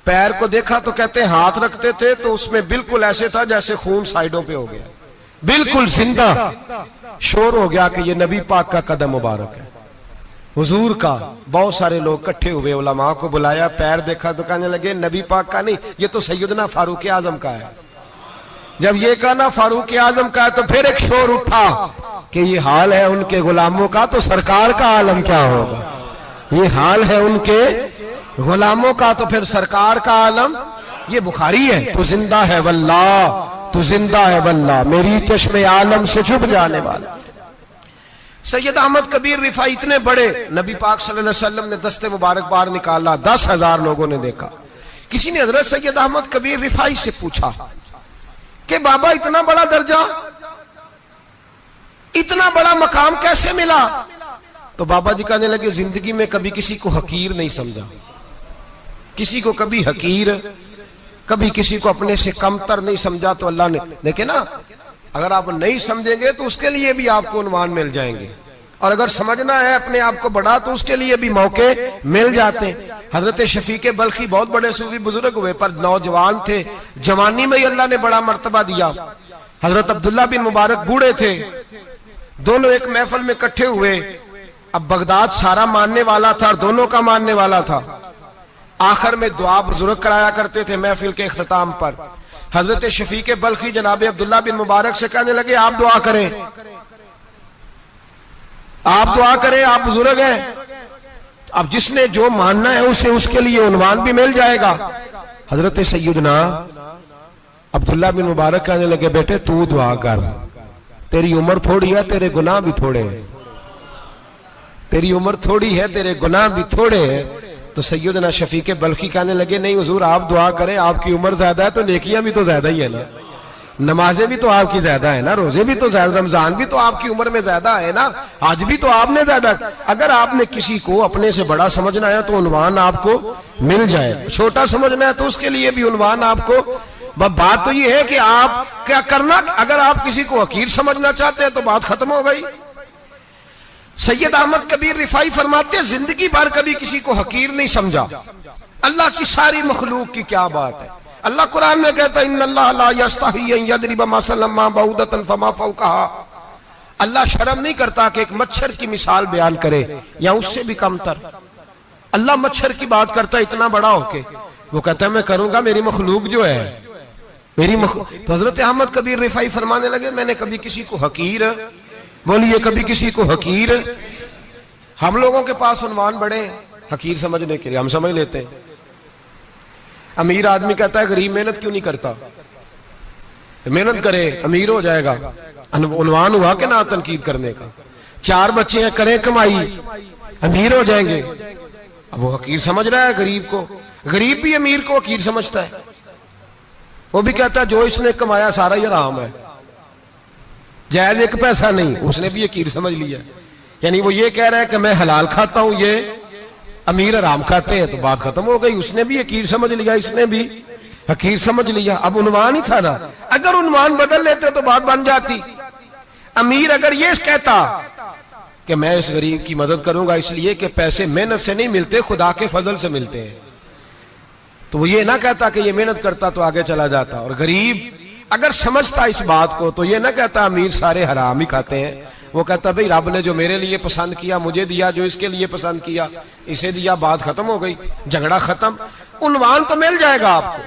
پیر کو دیکھا تو کہتے ہیں ہاتھ رکھتے تھے تو اس میں بالکل ایسے تھا جیسے خون سائیڈوں پہ ہو گیا، بالکل زندہ۔ شور ہو گیا کہ یہ نبی پاک کا قدم مبارک ہے، حضور کا۔ بہت سارے لوگ کٹھے ہوئے، علماء کو بلایا، پیر دیکھا تو کہنے لگے نبی پاک کا نہیں، یہ تو سیدنا فاروق اعظم کا ہے۔ جب یہ کہا نا فاروق اعظم کا ہے تو پھر ایک شور اٹھا کہ یہ حال ہے ان کے غلاموں کا تو سرکار کا عالم کیا ہوگا، یہ حال ہے ان کے غلاموں کا تو پھر سرکار کا عالم۔ یہ بخاری ہے، تو زندہ ہے واللہ، تو زندہ ہے واللہ، میری چشم عالم سے چھپ جانے والا۔ سید احمد کبیر رفاعی اتنے بڑے، نبی پاک صلی اللہ علیہ وسلم نے دست مبارک باہر نکالا، 10,000 لوگوں نے دیکھا۔ کسی نے حضرت سید احمد کبیر رفاعی سے پوچھا کہ بابا اتنا بڑا درجہ، اتنا بڑا مقام کیسے ملا؟ تو بابا جی کہنے لگے زندگی میں کبھی کسی کو حقیر نہیں سمجھا، کسی کو کبھی حقیر، کبھی کسی کو اپنے سے کم تر نہیں سمجھا۔ تو اللہ نے دیکھے نا، اگر آپ نہیں سمجھیں گے تو اس کے لیے بھی آپ کو عنوان مل جائیں گے، اور اگر سمجھنا ہے اپنے آپ کو بڑا تو اس کے لیے بھی موقع مل جاتے ہیں۔ حضرت شفیق بلخی بہت بڑے صوفی بزرگ ہوئے پر نوجوان تھے، جوانی میں ہی اللہ نے بڑا مرتبہ دیا۔ حضرت عبداللہ بن مبارک بوڑھے تھے، دونوں ایک محفل میں اکٹھے ہوئے۔ اب بغداد سارا ماننے والا تھا اور دونوں کا ماننے والا تھا۔ آخر میں دعا بزرگ کرایا کرتے تھے محفل کے اختتام پر۔ حضرت شفیق بلخی جناب عبداللہ بن مبارک سے کہنے لگے آپ دعا کریں، آپ دعا کریں، آپ بزرگ ہیں، اب جس نے جو ماننا ہے اسے اس کے لیے عنوان بھی مل جائے گا۔ حضرت سیدنا عبداللہ بن مبارک کہنے لگے بیٹے تو دعا کر، تیری عمر تھوڑی ہے تیرے گناہ بھی تھوڑے ہیں، تیری عمر تھوڑی ہے تیرے گناہ بھی تھوڑے ہیں۔ تو سیدنا شفیق بلخی کہنے لگے نہیں حضور آپ دعا کریں، آپ کی عمر زیادہ ہے تو نیکیاں بھی تو زیادہ ہی ہے نا، نمازیں بھی تو آپ کی زیادہ ہے نا، روزے بھی تو زیادہ، رمضان بھی تو آپ کی عمر میں زیادہ ہے نا، آج بھی تو آپ نے زیادہ۔ اگر آپ نے کسی کو اپنے سے بڑا سمجھنا ہے تو عنوان آپ کو مل جائے، چھوٹا سمجھنا ہے تو اس کے لیے بھی عنوان آپ کو۔ بات تو یہ ہے کہ آپ کیا کرنا، اگر آپ کسی کو حقیر سمجھنا چاہتے ہیں تو بات ختم ہو گئی۔ سید احمد کبیر رفاعی فرماتے ہیں زندگی بھر کبھی کسی کو حقیر نہیں سمجھا، اللہ کی ساری مخلوق کی کیا بات ہے۔ اللہ قرآن میں کہتا ہے ان اللہ لا یستحی ان یضرب مثلا ما بعوضۃ فما فوقها، اللہ شرم نہیں کرتا کہ ایک مچھر کی مثال بیان کرے یا اس سے بھی کم تر۔ اللہ مچھر کی بات کرتا ہے اتنا بڑا ہو کے، وہ کہتا ہے میں کروں گا، میری مخلوق جو ہے میری تو حضرت احمد کبیر رفاعی فرمانے لگے میں نے کبھی کسی کو حقیر، بولیے کبھی کسی کو حقیر۔ ہم لوگوں کے پاس عنوان بڑے ہیں حقیر سمجھنے کے لیے، ہم سمجھ لیتے ہیں۔ امیر آدمی کہتا ہے غریب محنت کیوں نہیں کرتا، محنت کرے امیر ہو جائے گا، عنوان ہوا کہ نہ تنقید کرنے کا۔ 4 بچے ہیں کریں کمائی امیر ہو جائیں گے، اب وہ حقیر سمجھ رہا ہے غریب کو، غریب بھی امیر کو حقیر سمجھتا ہے، وہ بھی کہتا ہے جو اس نے کمایا سارا ہی حرام ہے، جائز ایک پیسہ نہیں، اس نے بھی حقیر سمجھ لیا، یعنی وہ یہ کہہ رہا ہے کہ میں حلال کھاتا ہوں یہ امیر حرام کھاتے ہیں، تو بات ختم ہو گئی، اس نے بھی حقیر سمجھ لیا، اس نے بھی حقیر سمجھ لیا۔ اب عنوان ہی تھا نا، اگر عنوان بدل لیتے تو بات بن جاتی۔ امیر اگر یہ کہتا کہ میں اس غریب کی مدد کروں گا اس لیے کہ پیسے محنت سے نہیں ملتے خدا کے فضل سے ملتے ہیں، تو وہ یہ نہ کہتا کہ یہ محنت کرتا تو آگے چلا جاتا۔ اور غریب اگر سمجھتا اس بات کو تو یہ نہ کہتا امیر سارے حرام ہی کھاتے ہیں، وہ کہتا بھئی رب نے جو میرے لیے پسند کیا مجھے دیا، جو اس کے لیے پسند کیا اسے دیا، بات ختم ہو گئی، جھگڑا ختم۔ عنوان تو مل جائے گا آپ کو،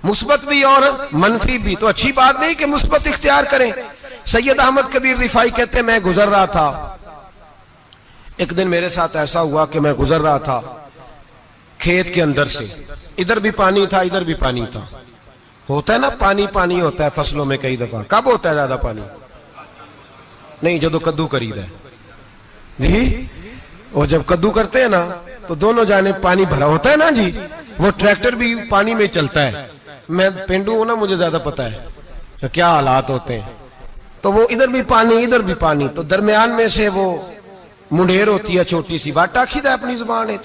مثبت بھی اور منفی بھی، تو اچھی بات نہیں کہ مثبت اختیار کریں۔ سید احمد کبیر رفاعی کہتے ہیں میں گزر رہا تھا، ایک دن میرے ساتھ ایسا ہوا کہ میں گزر رہا تھا کھیت کے اندر سے، ادھر بھی پانی تھا ادھر بھی پانی تھا، ہوتا ہے نا پانی پانی ہوتا ہے فصلوں میں کئی دفعہ، کب ہوتا ہے زیادہ پانی؟ نہیں جدو کدو کرید ہے جی، اور جب کدو کرتے ہیں نا تو دونوں جانب پانی بھرا ہوتا ہے نا جی، وہ ٹریکٹر بھی پانی میں چلتا ہے، میں پینڈو ہوں نا مجھے زیادہ پتا ہے کیا حالات ہوتے ہیں، تو وہ ادھر بھی پانی ادھر بھی پانی، تو درمیان میں سے وہ منڈیر ہوتی ہے چھوٹی سی، واٹا کھیدا ہے اپنی زبان ہے،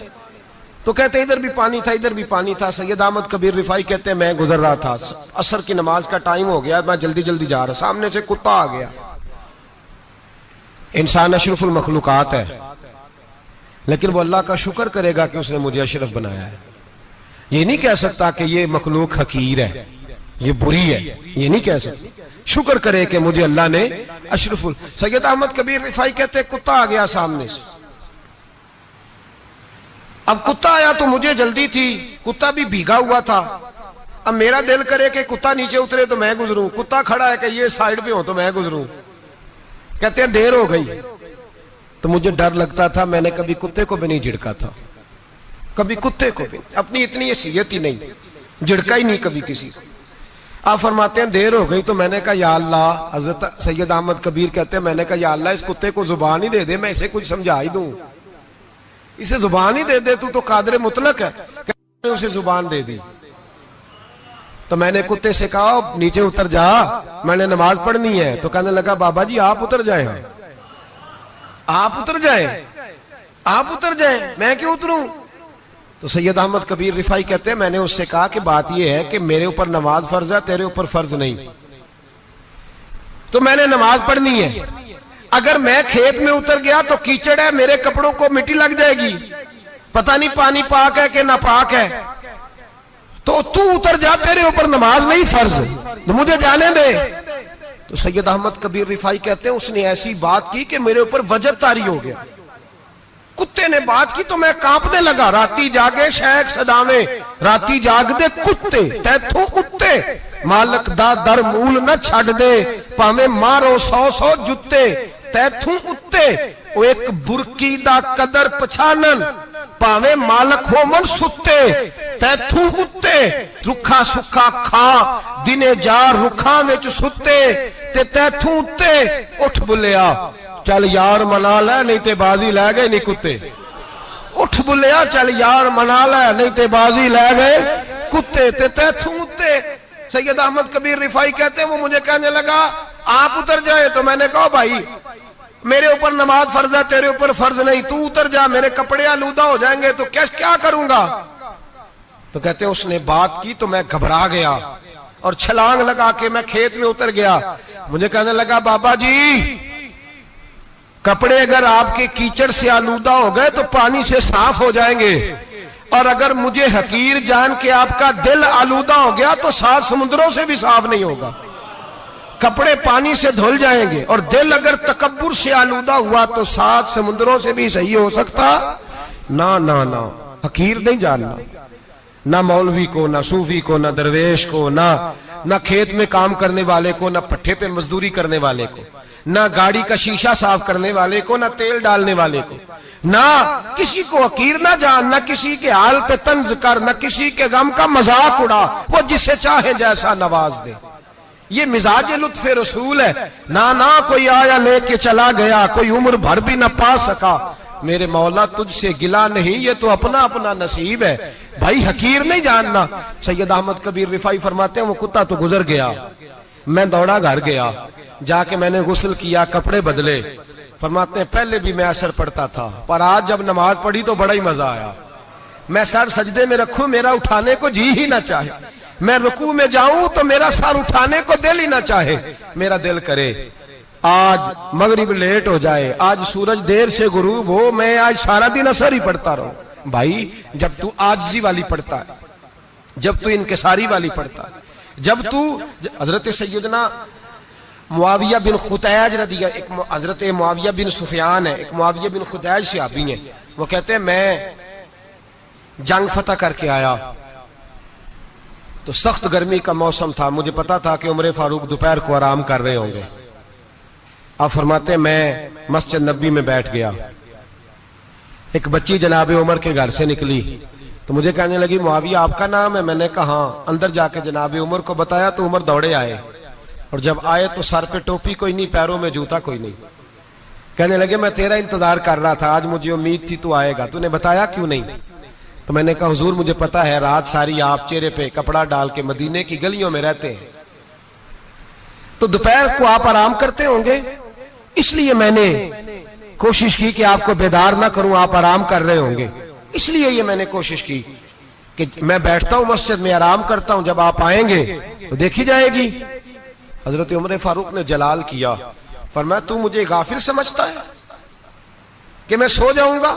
تو کہتے ادھر بھی پانی تھا ادھر بھی پانی تھا۔ سید احمد کبیر رفاعی کہتے ہیں میں گزر رہا تھا، عصر کی نماز کا ٹائم ہو گیا، میں جلدی جلدی جا رہا، سامنے سے کتا آ گیا۔ انسان اشرف المخلوقات ہے لیکن وہ اللہ کا شکر کرے گا کہ اس نے مجھے اشرف بنایا ہے، یہ نہیں کہہ سکتا کہ یہ مخلوق حقیر ہے یہ بری ہے، یہ نہیں کہہ سکتا، شکر کرے کہ مجھے اللہ نے اشرف۔ سید احمد کبیر رفاعی کہتے ہیں کتا آ گیا سامنے سے، اب کتا آیا تو مجھے جلدی تھی، کتا بھی بھیگا ہوا تھا، اب میرا دل کرے کہ کتا نیچے اترے تو میں گزروں، کتا کھڑا ہے کہ یہ سائیڈ پہ ہو تو میں گزروں، کہتے ہیں دیر ہو گئی، تو مجھے ڈر لگتا تھا، میں نے کبھی کتے کو بھی نہیں جھڑکا تھا، کبھی کتے کو بھی، اپنی اتنی حیثیت ہی نہیں، جھڑکا ہی نہیں کبھی کسی کو۔ آپ فرماتے ہیں دیر ہو گئی تو میں نے کہا یا اللہ، حضرت سید احمد کبیر کہتے ہیں میں نے کہا یا اللہ اس کتے کو زبان ہی دے دے، میں اسے کچھ سمجھا ہی دوں، اسے زبان ہی دے دے، تو قادر مطلق ہے، کہ اسے زبان دے دی۔ تو میں نے کتے سے کہا نیچے اتر جا، میں نے نماز پڑھنی ہے، تو کہنے لگا بابا جی آپ اتر جائیں، آپ اتر جائیں، آپ اتر جائیں، میں کیوں اتروں؟ تو سید احمد کبیر رفاعی کہتے ہیں میں نے اس سے کہا کہ بات یہ ہے کہ میرے اوپر نماز فرض ہے، تیرے اوپر فرض نہیں، تو میں نے نماز پڑھنی ہے، اگر میں کھیت میں اتر گیا تو کیچڑ ہے، میرے کپڑوں کو مٹی لگ جائے گی، پتہ نہیں پانی پاک ہے کہ ناپاک ہے، تو تو اتر جا، تیرے اوپر نماز نہیں فرض، تو مجھے جانے دے۔ تو سید احمد کبیر رفاعی کہتے ہیں اس نے ایسی بات کی کہ میرے اوپر وجد طاری ہو گیا، کتے نے بات کی تو میں کانپنے لگا، راتی جاگے شیخ صداویں، راتی جاگ دے کتے تیتھوں اتے، مالک دا در مول نہ چھڑ دے، پاویں مارو 100 جتے تیتھوں اتے، وہ ایک برکی دا قدر پچھانن، پاویں مالک ہو من ستے تیتھوں اتے، رکھا سکھا کھا دنے جار رکھاں وچ ستے تے تیتھوں اتے اٹھ بلیا چل یار منا لے نہیں تے بازی لے گئے نہیں کتے اٹھ بلیا چل یار منا لے نہیں تے بازی لے گئے کتے تے تیتھوں اتے سید احمد کبیر رفائی کہتے ہیں وہ مجھے کہنے لگا آپ اتر جائے تو میں نے کہا بھائی میرے اوپر نماز فرض ہے تیرے اوپر فرض نہیں تو اتر جا میرے کپڑے آلودہ ہو جائیں گے تو کیا کروں گا تو کہتے ہیں اس نے بات کی تو میں گھبرا گیا اور چھلانگ لگا کے میں کھیت میں اتر گیا مجھے کہنے لگا بابا جی کپڑے اگر آپ کے کیچڑ سے آلودہ ہو گئے تو پانی سے صاف ہو جائیں گے اور اگر مجھے حقیر جان کے آپ کا دل آلودہ ہو گیا تو 7 سمندروں سے بھی صاف نہیں ہوگا کپڑے پانی سے دھل جائیں گے اور دل اگر تکبر سے آلودہ ہوا تو 7 سمندروں سے بھی صحیح ہو سکتا نہ حقیر نہیں جاننا نہ مولوی کو نہ صوفی کو نہ درویش کو نہ کھیت میں کام کرنے والے کو نہ پٹھے پہ مزدوری کرنے والے کو نہ گاڑی کا شیشہ صاف کرنے والے کو نہ تیل ڈالنے والے کو نہ کسی کو حقیر نہ جان نہ کسی کے حال پہ طنز کر نہ کسی کے غم کا مذاق اڑا وہ جسے چاہے جیسا نواز دے یہ مزاج لطف رسول ہے نہ کوئی آیا لے کے چلا گیا کوئی عمر بھر بھی نہ پا سکا میرے مولا تجھ سے گلا نہیں یہ تو اپنا نصیب ہے بھائی حقیر نہیں جاننا سید احمد کبیر رفائی فرماتے ہیں وہ کتا تو گزر گیا میں دوڑا گھر گیا جا کے میں نے غسل کیا کپڑے بدلے فرماتے ہیں پہلے بھی میں اثر پڑتا تھا پر آج جب نماز پڑھی تو بڑا ہی مزہ آیا میں سر سجدے میں رکھوں میرا اٹھانے کو جی ہی نہ چاہے میں رکوع میں جاؤں تو میرا سر اٹھانے کو دل ہی نہ چاہے میرا دل کرے آج مغرب لیٹ ہو جائے آج سورج دیر سے غروب ہو میں آج سارا دن اثر ہی پڑھتا رہوں بھائی جب تو عاجزی والی پڑھتا ہے جب تو انکساری والی پڑھتا ہے جب تو حضرت سیدنا معاویہ بن خطیج رضی ایک حضرت معاویہ بن سفیان ہے ایک معاویہ بن خطیج صحابی ہیں وہ کہتے ہیں میں جنگ فتح کر کے آیا تو سخت گرمی کا موسم تھا مجھے پتا تھا کہ عمر فاروق دوپہر کو آرام کر رہے ہوں گے آپ فرماتے ہیں میں مسجد نبی میں بیٹھ گیا ایک بچی جناب عمر کے گھر سے نکلی تو مجھے کہنے لگی معاویہ آپ کا نام ہے میں نے کہا ہاں اندر جا کے جناب عمر کو بتایا تو عمر دوڑے آئے اور جب آئے تو سر پہ ٹوپی کوئی نہیں پیروں میں جوتا کوئی نہیں کہنے لگے میں تیرا انتظار کر رہا تھا آج مجھے امید تھی تو آئے گا تو نے بتایا کیوں نہیں تو میں نے کہا حضور مجھے پتا ہے رات ساری آپ چہرے پہ کپڑا ڈال کے مدینے کی گلیوں میں رہتے ہیں تو دوپہر کو آپ آرام کرتے ہوں گے اس لیے میں نے کوشش کی کہ آپ کو بیدار نہ کروں آپ آرام کر رہے ہوں گے اس لیے یہ میں نے کوشش کی کہ میں بیٹھتا ہوں مسجد میں آرام کرتا ہوں جب آپ آئیں گے تو دیکھی جائے گی حضرت عمر فاروق نے جلال کیا فرمایا تو مجھے غافل سمجھتا ہے کہ میں سو جاؤں گا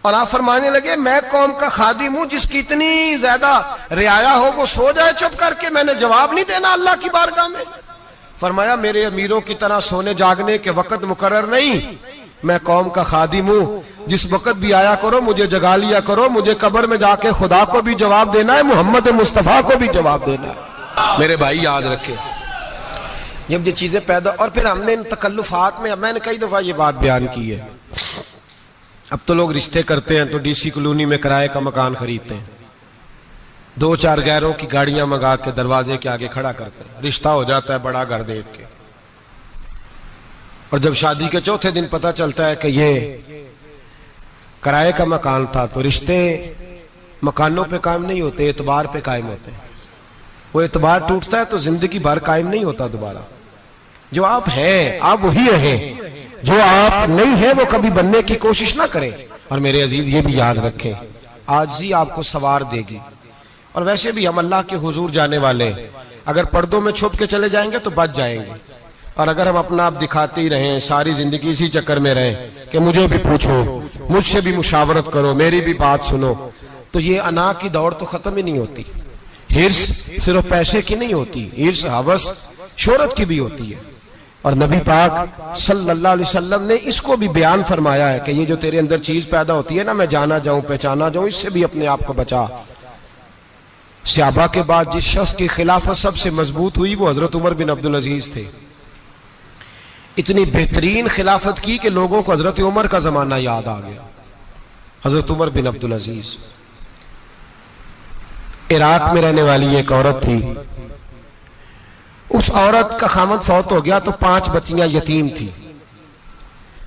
اور آپ فرمانے لگے میں قوم کا خادم ہوں جس کی اتنی زیادہ رعایا ہو وہ سو جائے چپ کر کے میں نے جواب نہیں دینا اللہ کی بارگاہ میں فرمایا میرے امیروں کی طرح سونے جاگنے کے وقت مقرر نہیں میں قوم کا خادم ہوں جس وقت بھی آیا کرو مجھے جگا لیا کرو مجھے قبر میں جا کے خدا کو بھی جواب دینا ہے محمد مصطفیٰ کو بھی جواب دینا ہے میرے بھائی یاد رکھیں جب یہ چیزیں پیدا اور پھر ہم نے ان تکلفات میں نے کئی دفعہ یہ بات بیان کی ہے اب تو لوگ رشتے کرتے ہیں تو ڈی سی کالونی میں کرائے کا مکان خریدتے ہیں 2-4 غیروں کی گاڑیاں منگا کے دروازے کے آگے کھڑا کرتے ہیں رشتہ ہو جاتا ہے بڑا گھر دیکھ کے اور جب شادی کے چوتھے دن پتہ چلتا ہے کہ یہ کرائے کا مکان تھا تو رشتے مکانوں پہ قائم نہیں ہوتے اعتبار پہ قائم ہوتے ہیں وہ اعتبار ٹوٹتا ہے تو زندگی بھر قائم نہیں ہوتا دوبارہ جو آپ ہیں آپ وہی رہیں جو آپ نہیں ہیں وہ کبھی بننے کی کوشش نہ کریں اور میرے عزیز یہ بھی یاد رکھیں عاجزی آپ کو سوار دے گی اور ویسے بھی ہم اللہ کے حضور جانے والے اگر پردوں میں چھپ کے چلے جائیں گے تو بچ جائیں گے اور اگر ہم اپنا آپ دکھاتے ہی رہیں ساری زندگی اسی چکر میں رہیں کہ مجھے بھی پوچھو مجھ سے بھی مشاورت کرو میری بھی بات سنو تو یہ انا کی دوڑ تو ختم ہی نہیں ہوتی ہرس صرف پیسے کی نہیں ہوتی ہرس ہوس شہرت کی بھی ہوتی ہے اور نبی پاک صلی اللہ علیہ وسلم نے اس کو بھی بیان فرمایا ہے کہ یہ جو تیرے اندر چیز پیدا ہوتی ہے نا میں جانا جاؤں پہچانا جاؤں اس سے بھی اپنے آپ کو بچا صحابہ کے بعد جس شخص کی خلافت سب سے مضبوط ہوئی وہ حضرت عمر بن عبدالعزیز تھے اتنی بہترین خلافت کی کہ لوگوں کو حضرت عمر کا زمانہ یاد آ گیا حضرت عمر بن عبدالعزیز عراق میں رہنے والی ایک عورت تھی. اس عورت کا خامد فوت ہو گیا تو 5 بچیاں یتیم تھی.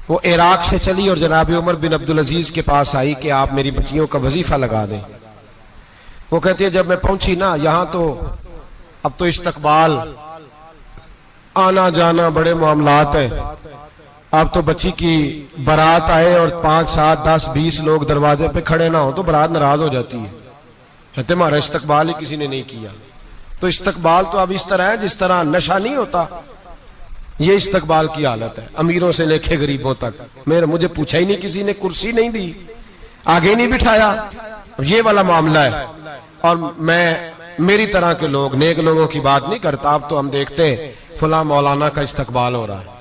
وہ عراق سے چلی اور جناب عمر بن عبدالعزیز کے پاس آئی کہ آپ میری بچیوں کا وظیفہ لگا دیں. وہ کہتی ہے جب میں پہنچی نا یہاں تو اب تو استقبال آنا جانا بڑے معاملات ہیں. اب تو بچی کی بارات آئے اور 5 7 10 20 لوگ دروازے پہ کھڑے نہ ہو تو بارات ناراض ہو جاتی ہے. کہتے ہمارا استقبال ہی کسی نے نہیں کیا. تو استقبال تو اب اس طرح ہے جس طرح نشہ نہیں ہوتا, یہ استقبال کی حالت ہے, امیروں سے لے کے غریبوں تک. مجھے پوچھا ہی نہیں کسی نے, کرسی نہیں دی, آگے نہیں بٹھایا, یہ والا معاملہ ہے. اور میں میری طرح کے لوگ نیک لوگوں کی بات نہیں کرتا. اب تو ہم دیکھتے ہیں فلاں مولانا کا استقبال ہو رہا ہے,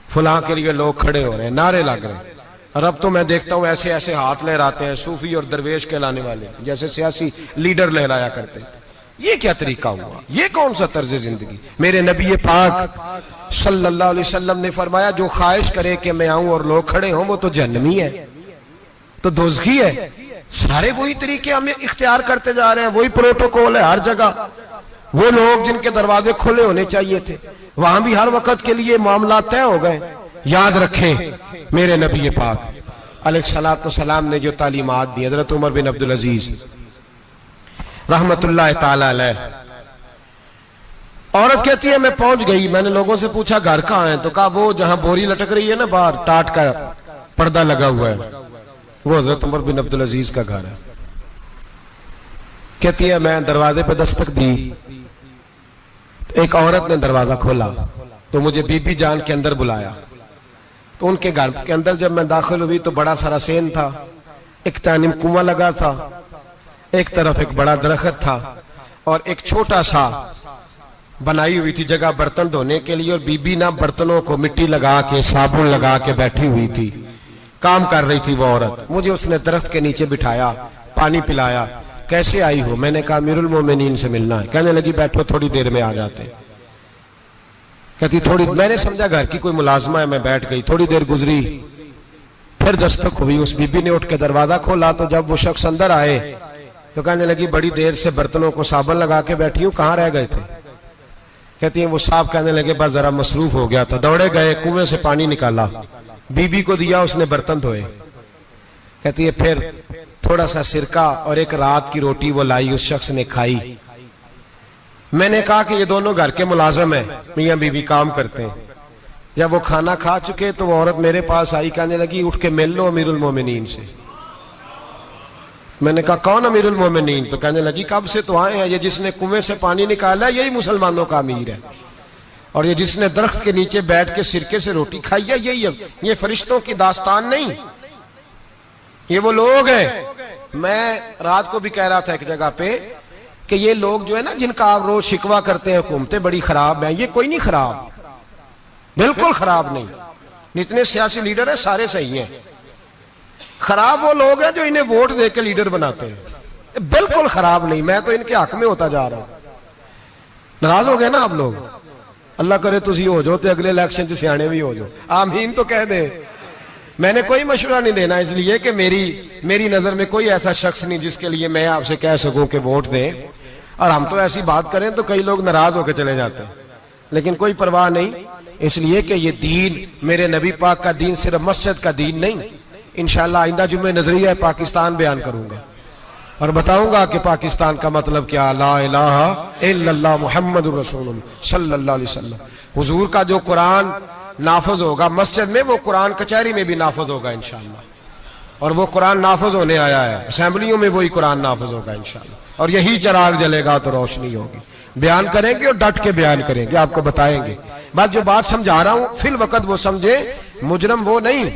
فلاں کے لیے لوگ کھڑے ہو رہے ہیں, نعرے لگ رہے ہیں. اور اب تو میں دیکھتا ہوں ایسے ایسے ہاتھ لہراتے ہیں صوفی اور درویش کہلانے والے, جیسے سیاسی لیڈر لہرایا کرتے ہیں. یہ کیا طریقہ ہوا؟ یہ کون سا طرز زندگی؟ میرے نبی پاک صلی اللہ علیہ وسلم نے فرمایا جو خواہش کرے کہ میں آؤں اور لوگ کھڑے ہوں وہ تو جہنمی ہے, تو دوزخی ہے. سارے وہی طریقے ہم اختیار کرتے جا رہے ہیں, وہی پروٹوکول ہے ہر جگہ. وہ لوگ جن کے دروازے کھلے ہونے چاہیے تھے وہاں بھی ہر وقت کے لیے معاملات طے ہو گئے. یاد رکھیں میرے نبی پاک علیہ الصلوۃ والسلام نے جو تعلیمات دی, حضرت عمر بن عبدالعزیز رحمت اللہ تعالی علیہ. عورت کہتی ہے میں پہنچ گئی, میں نے لوگوں سے پوچھا گھر کہاں ہے, تو کہا وہ جہاں بوری لٹک رہی ہے نا باہر ٹاٹ کا پردہ لگا ہوا ہے وہ حضرت عمر بن عبدالعزیز کا گھر ہے. کہتی ہے میں دروازے پہ دستک دی, ایک عورت نے دروازہ کھولا تو مجھے بی بی جان کے اندر بلایا. تو ان کے گھر کے اندر جب میں داخل ہوئی تو بڑا سارا سین تھا, ایک جانب کنواں لگا تھا, ایک طرف ایک بڑا درخت تھا, اور ایک چھوٹا سا بنائی ہوئی تھی جگہ برتن دھونے کے لیے. اور بی بی نا برتنوں کو مٹی لگا کے صابن لگا کے بیٹھی ہوئی تھی, کام کر رہی تھی وہ عورت. مجھے اس نے درخت کے نیچے بٹھایا, پانی پلایا. کیسے آئی ہو؟ میں نے کہا امیر المومنین سے ملنا ہے. کہنے لگی بیٹھو تھوڑی دیر میں آ جاتے. کہتی تھوڑی, میں نے سمجھا گھر کی کوئی ملازمہ ہے, میں بیٹھ گئی. تھوڑی دیر گزری پھر دستک ہوئی, اس بی بی نے اٹھ کے دروازہ کھولا. تو جب وہ شخص اندر آئے تو کہنے لگی بڑی دیر سے برتنوں کو صابن لگا کے بیٹھی ہوں, کہاں رہ گئے تھے؟ کہتی ہیں وہ صاحب کہنے لگے بس ذرا مصروف ہو گیا تھا. دوڑے گئے, کنویں سے پانی نکالا, بی بی کو دیا, اس نے برتن دھوئے. کہتی ہے پھر تھوڑا سا سرکہ اور ایک رات کی روٹی وہ لائی, اس شخص نے کھائی. میں نے کہا کہ یہ دونوں گھر کے ملازم ہیں, میاں بیوی کام کرتے ہیں. جب وہ کھانا کھا چکے تو وہ عورت میرے پاس آئی, کہنے لگی اٹھ کے مل لو امیر المومنین سے. میں نے کہا کون امیر المومنین؟ تو کہنے لگی کب سے تو آئے ہیں, یہ جس نے کنویں سے پانی نکالا یہی مسلمانوں کا امیر ہے, اور یہ جس نے درخت کے نیچے بیٹھ کے سرکے سے روٹی کھائی ہے یہی. یہ فرشتوں کی داستان نہیں, یہ وہ لوگ ہیں. میں رات کو بھی کہہ رہا تھا ایک جگہ پہ کہ یہ لوگ جو ہے نا جن کا آپ روز شکوہ کرتے ہیں حکومتیں بڑی خراب ہیں, یہ کوئی نہیں خراب, بالکل خراب نہیں. جتنے سیاسی لیڈر ہیں سارے صحیح ہیں. خراب وہ لوگ ہیں جو انہیں ووٹ دے کے لیڈر بناتے ہیں, بالکل خراب نہیں. میں تو ان کے حق میں ہوتا جا رہا ہوں. ناراض ہو گئے نا آپ لوگ, اللہ کرے تسی ہو جاؤ تو اگلے الیکشن سے سیانے بھی ہو جاؤ, آمین تو کہہ دیں. میں نے کوئی مشورہ نہیں دینا, اس لیے کہ میری نظر میں کوئی ایسا شخص نہیں جس کے لیے میں آپ سے کہہ سکوں کہ ووٹ دیں. اور ہم تو ایسی بات کریں تو کئی لوگ ناراض ہو کے چلے جاتے ہیں, لیکن کوئی پرواہ نہیں, اس لیے کہ یہ دین میرے نبی پاک کا دین صرف مسجد کا دین نہیں. انشاءاللہ آئندہ جمعہ نظریہ پاکستان بیان کروں گا اور بتاؤں گا کہ پاکستان کا مطلب کیا, لا الہ الا اللہ محمد رسول اللہ صلی اللہ علیہ وسلم. حضور کا جو قرآن نافذ ہوگا مسجد میں, وہ قرآن کچہری میں بھی نافذ ہوگا انشاءاللہ. اور وہ قرآن نافذ ہونے آیا ہے, اسمبلیوں میں وہی قرآن نافذ ہوگا انشاءاللہ. اور یہی چراغ جلے گا تو روشنی ہوگی. بیان کریں گے اور ڈٹ کے بیان کریں گے, آپ کو بتائیں گے. بات جو بات سمجھا رہا ہوں فی الوقت وہ سمجھے, مجرم وہ نہیں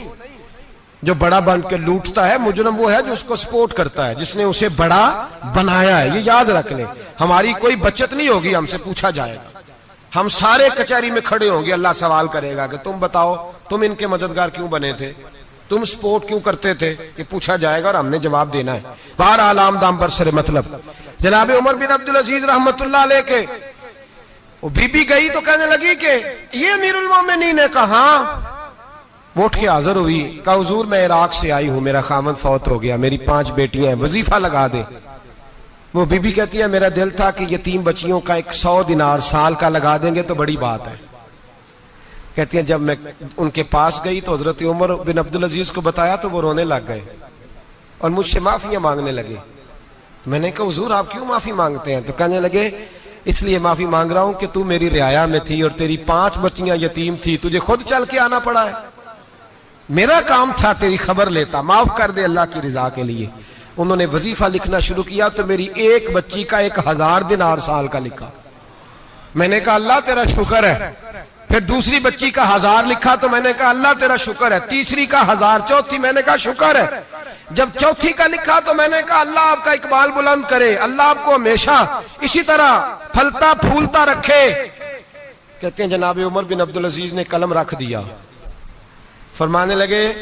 جو بڑا بن کے لوٹتا ہے, مجرم وہ ہے جو اس کو سپورٹ کرتا ہے, جس نے اسے بڑا بنایا ہے. یہ یاد رکھ لیں, ہماری کوئی بچت نہیں ہوگی, ہم سے پوچھا جائے گا. ہم سارے کچہری میں کھڑے ہوں گے, اللہ سوال کرے گا کہ تم بتاؤ تم ان کے مددگار کیوں بنے تھے, تم سپورٹ کیوں کرتے تھے. یہ پوچھا جائے گا اور ہم نے جواب دینا ہے. بہرحال عام دام پر سر مطلب جناب عمر بن عبدالعزیز رحمت اللہ علیہ کے وہ بی بی گئی تو کہنے لگی کہ یہ امیر المومنین نے کہا. وہ اٹھ کے حاضر ہوئی, کہا حضور میں عراق سے آئی ہوں, میرا خامد فوت ہو گیا, میری 5 بیٹیاں ہیں, وظیفہ لگا دے. وہ بی بی کہتی ہے میرا دل تھا کہ یتیم بچیوں کا 100 دینار سال کا لگا دیں گے تو بڑی بات ہے. کہتی ہیں جب میں ان کے پاس گئی تو حضرت عمر بن عبدالعزیز کو بتایا تو وہ رونے لگ گئے اور مجھ سے معافیاں مانگنے لگے. میں نے کہا حضور آپ کیوں معافی مانگتے ہیں؟ تو کہنے لگے اس لیے معافی مانگ رہا ہوں کہ تو میری رعایا میں تھی اور تیری 5 بچیاں یتیم تھی, تجھے خود چل کے آنا پڑا ہے. میرا کام تھا تیری خبر لیتا, معاف کر دے اللہ کی رضا کے لیے. انہوں نے وظیفہ لکھنا شروع کیا تو میری ایک بچی کا 1000 دینار سال کا لکھا. میں نے کہا اللہ تیرا شکر ہے. پھر دوسری بچی کا 1000 لکھا تو میں نے کہا اللہ تیرا شکر ہے. تیسری کا 1000, چوتھی میں نے کہا شکر ہے. جب چوتھی کا لکھا تو میں نے کہا اللہ آپ کا اقبال بلند کرے, اللہ آپ کو ہمیشہ اسی طرح پھلتا پھولتا رکھے. کہتے ہیں جناب عمر بن عبدالعزیز نے قلم رکھ دیا, فرمانے لگے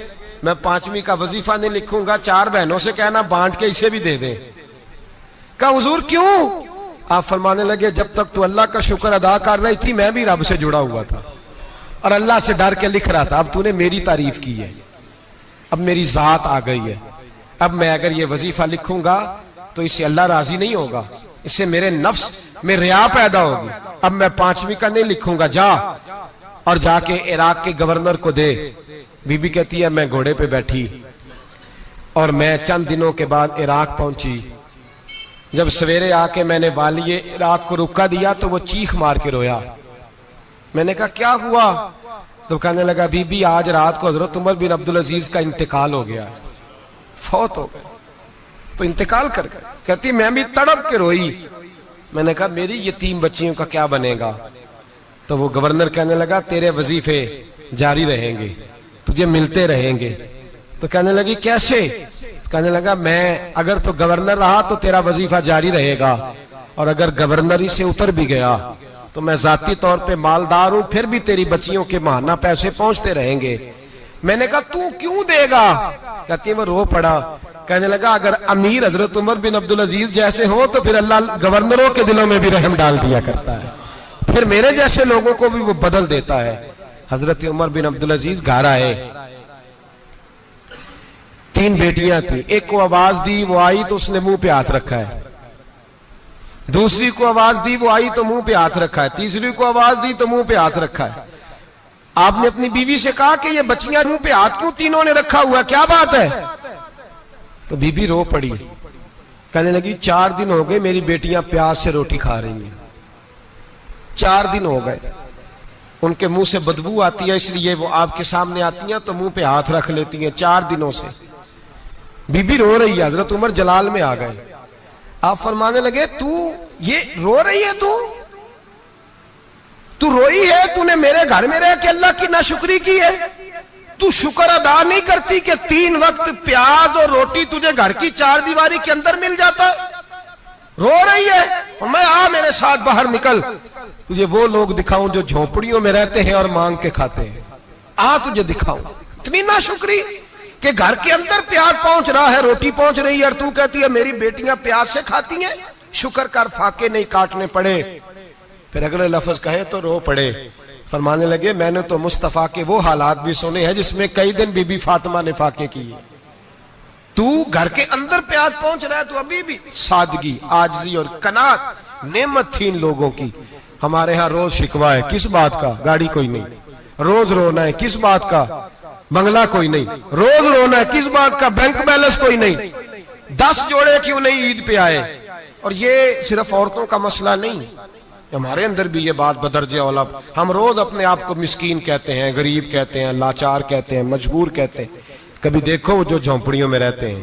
میں 5ویں کا وظیفہ نہیں لکھوں گا, 4 بہنوں سے کہنا بانٹ کے اسے بھی دے دیں. کہا حضور کیوں؟ آپ فرمانے لگے جب تک تو اللہ کا شکر ادا کر رہی تھی میں بھی رب سے جڑا ہوا تھا اور اللہ سے ڈر کے لکھ رہا تھا. اب تو نے میری تعریف کی ہے, اب میری ذات آ گئی ہے, اب میں اگر یہ وظیفہ لکھوں گا تو اس سے اللہ راضی نہیں ہوگا, اس سے میرے نفس میں ریا پیدا ہوگی. اب میں 5ویں کا نہیں لکھوں گا, جا اور جا کے عراق کے گورنر کو دے. بی بی کہتی ہے میں گھوڑے پہ بیٹھی اور میں چند دنوں کے بعد عراق پہنچی. جب سویرے آ کے میں نے والی عراق کو رکا دیا تو وہ چیخ مار کے رویا. میں نے کہا کیا ہوا؟ تو کہنے لگا بی بی آج رات کو حضرت عمر بن عبدالعزیز کا انتقال ہو گیا, فوت ہو گئے. تو انتقال کر گئے. کہتی میں بھی تڑپ کے روئی. میں نے کہا میری یتیم بچیوں کا کیا بنے گا؟ تو وہ گورنر کہنے لگا تیرے وظیفے جاری رہیں گے, تجھے ملتے رہیں گے. تو کہنے لگی کیسے؟ کہنے لگا میں اگر تو گورنر رہا تو تیرا وظیفہ جاری رہے گا, اور اگر گورنری سے اتر بھی گیا تو میں ذاتی طور پہ مالدار ہوں, پھر بھی تیری بچیوں کے ماہانہ پیسے پہنچتے رہیں گے. میں نے کہا تو کیوں دے گا؟ کہتی وہ رو پڑا. کہنے لگا اگر امیر حضرت عمر بن عبدالعزیز جیسے ہوں تو پھر اللہ گورنروں کے دلوں میں بھی رحم ڈال دیا کرتا ہے, پھر میرے جیسے لوگوں کو بھی وہ بدل دیتا ہے. حضرت عمر بن عبدالعزیز گھر آئے, 3 بیٹیاں تھیں. ایک کو آواز دی وہ آئی تو اس نے منہ پہ ہاتھ رکھا ہے, دوسری کو آواز دی وہ آئی تو منہ پہ ہاتھ رکھا ہے, تیسری کو آواز دی تو منہ پہ ہاتھ رکھا ہے. آپ نے اپنی بیوی سے کہا کہ یہ بچیاں منہ پہ ہاتھ کیوں تینوں نے رکھا ہوا, کیا بات ہے؟ تو بی بی رو پڑی, کہنے لگی 4 دن ہو گئے میری بیٹیاں پیاس سے روٹی کھا رہی ہیں, 4 دن ہو گئے. ان کے منہ سے بدبو آتی ہے, اس لیے وہ آپ کے سامنے آتی ہیں تو منہ پہ ہاتھ رکھ لیتی ہیں 4 دنوں سے. بی بی رو رہی ہے. حضرت عمر جلال میں آ گئے. آپ فرمانے لگے تو یہ رو رہی ہے, تو روئی ہے, تو نے میرے گھر میں رہ کے اللہ کی ناشکری کی ہے, تو شکر ادا نہیں کرتی کہ 3 وقت پیاز اور روٹی تجھے گھر کی 4 دیواری کے اندر مل جاتا. رو رہی ہے. اور میں میرے ساتھ باہر نکل, تجھے وہ لوگ دکھاؤں جو جھونپڑیوں میں رہتے ہیں اور مانگ کے کھاتے ہیں. تجھے دکھاؤں. اتنی ناشکری کہ گھر کے اندر پیاز پہنچ رہا ہے, روٹی پہنچ رہی ہے, اور تو کہتی ہے میری بیٹیاں پیاز سے کھاتی ہیں. شکر کر فاقے نہیں کاٹنے پڑے. پھر اگلے لفظ کہے تو رو پڑے. فرمانے لگے میں نے تو مصطفیٰ کے وہ حالات بھی سنے ہیں جس میں کئی دن بی بی فاطمہ نے فاقے کیے. تو گھر کے اندر پیاز پہنچ رہا ہے, تو ابھی بھی سادگی, عاجزی اور قناعت نعمت تھی ان لوگوں کی. ہمارے ہاں روز شکوا ہے, کس بات کا؟ گاڑی کوئی نہیں. روز رونا ہے, کس بات کا؟ بنگلہ کوئی نہیں. روز رونا ہے, کس بات کا؟ بینک بیلنس کوئی نہیں. 10 جوڑے کیوں نہیں عید پہ آئے؟ اور یہ صرف عورتوں کا مسئلہ نہیں, ہمارے اندر بھی یہ بات بدرجہ اولا. ہم روز اپنے آپ کو مسکین کہتے ہیں, غریب کہتے ہیں, لاچار کہتے ہیں, مجبور کہتے ہیں. کبھی دیکھو جو جھونپڑیوں میں رہتے ہیں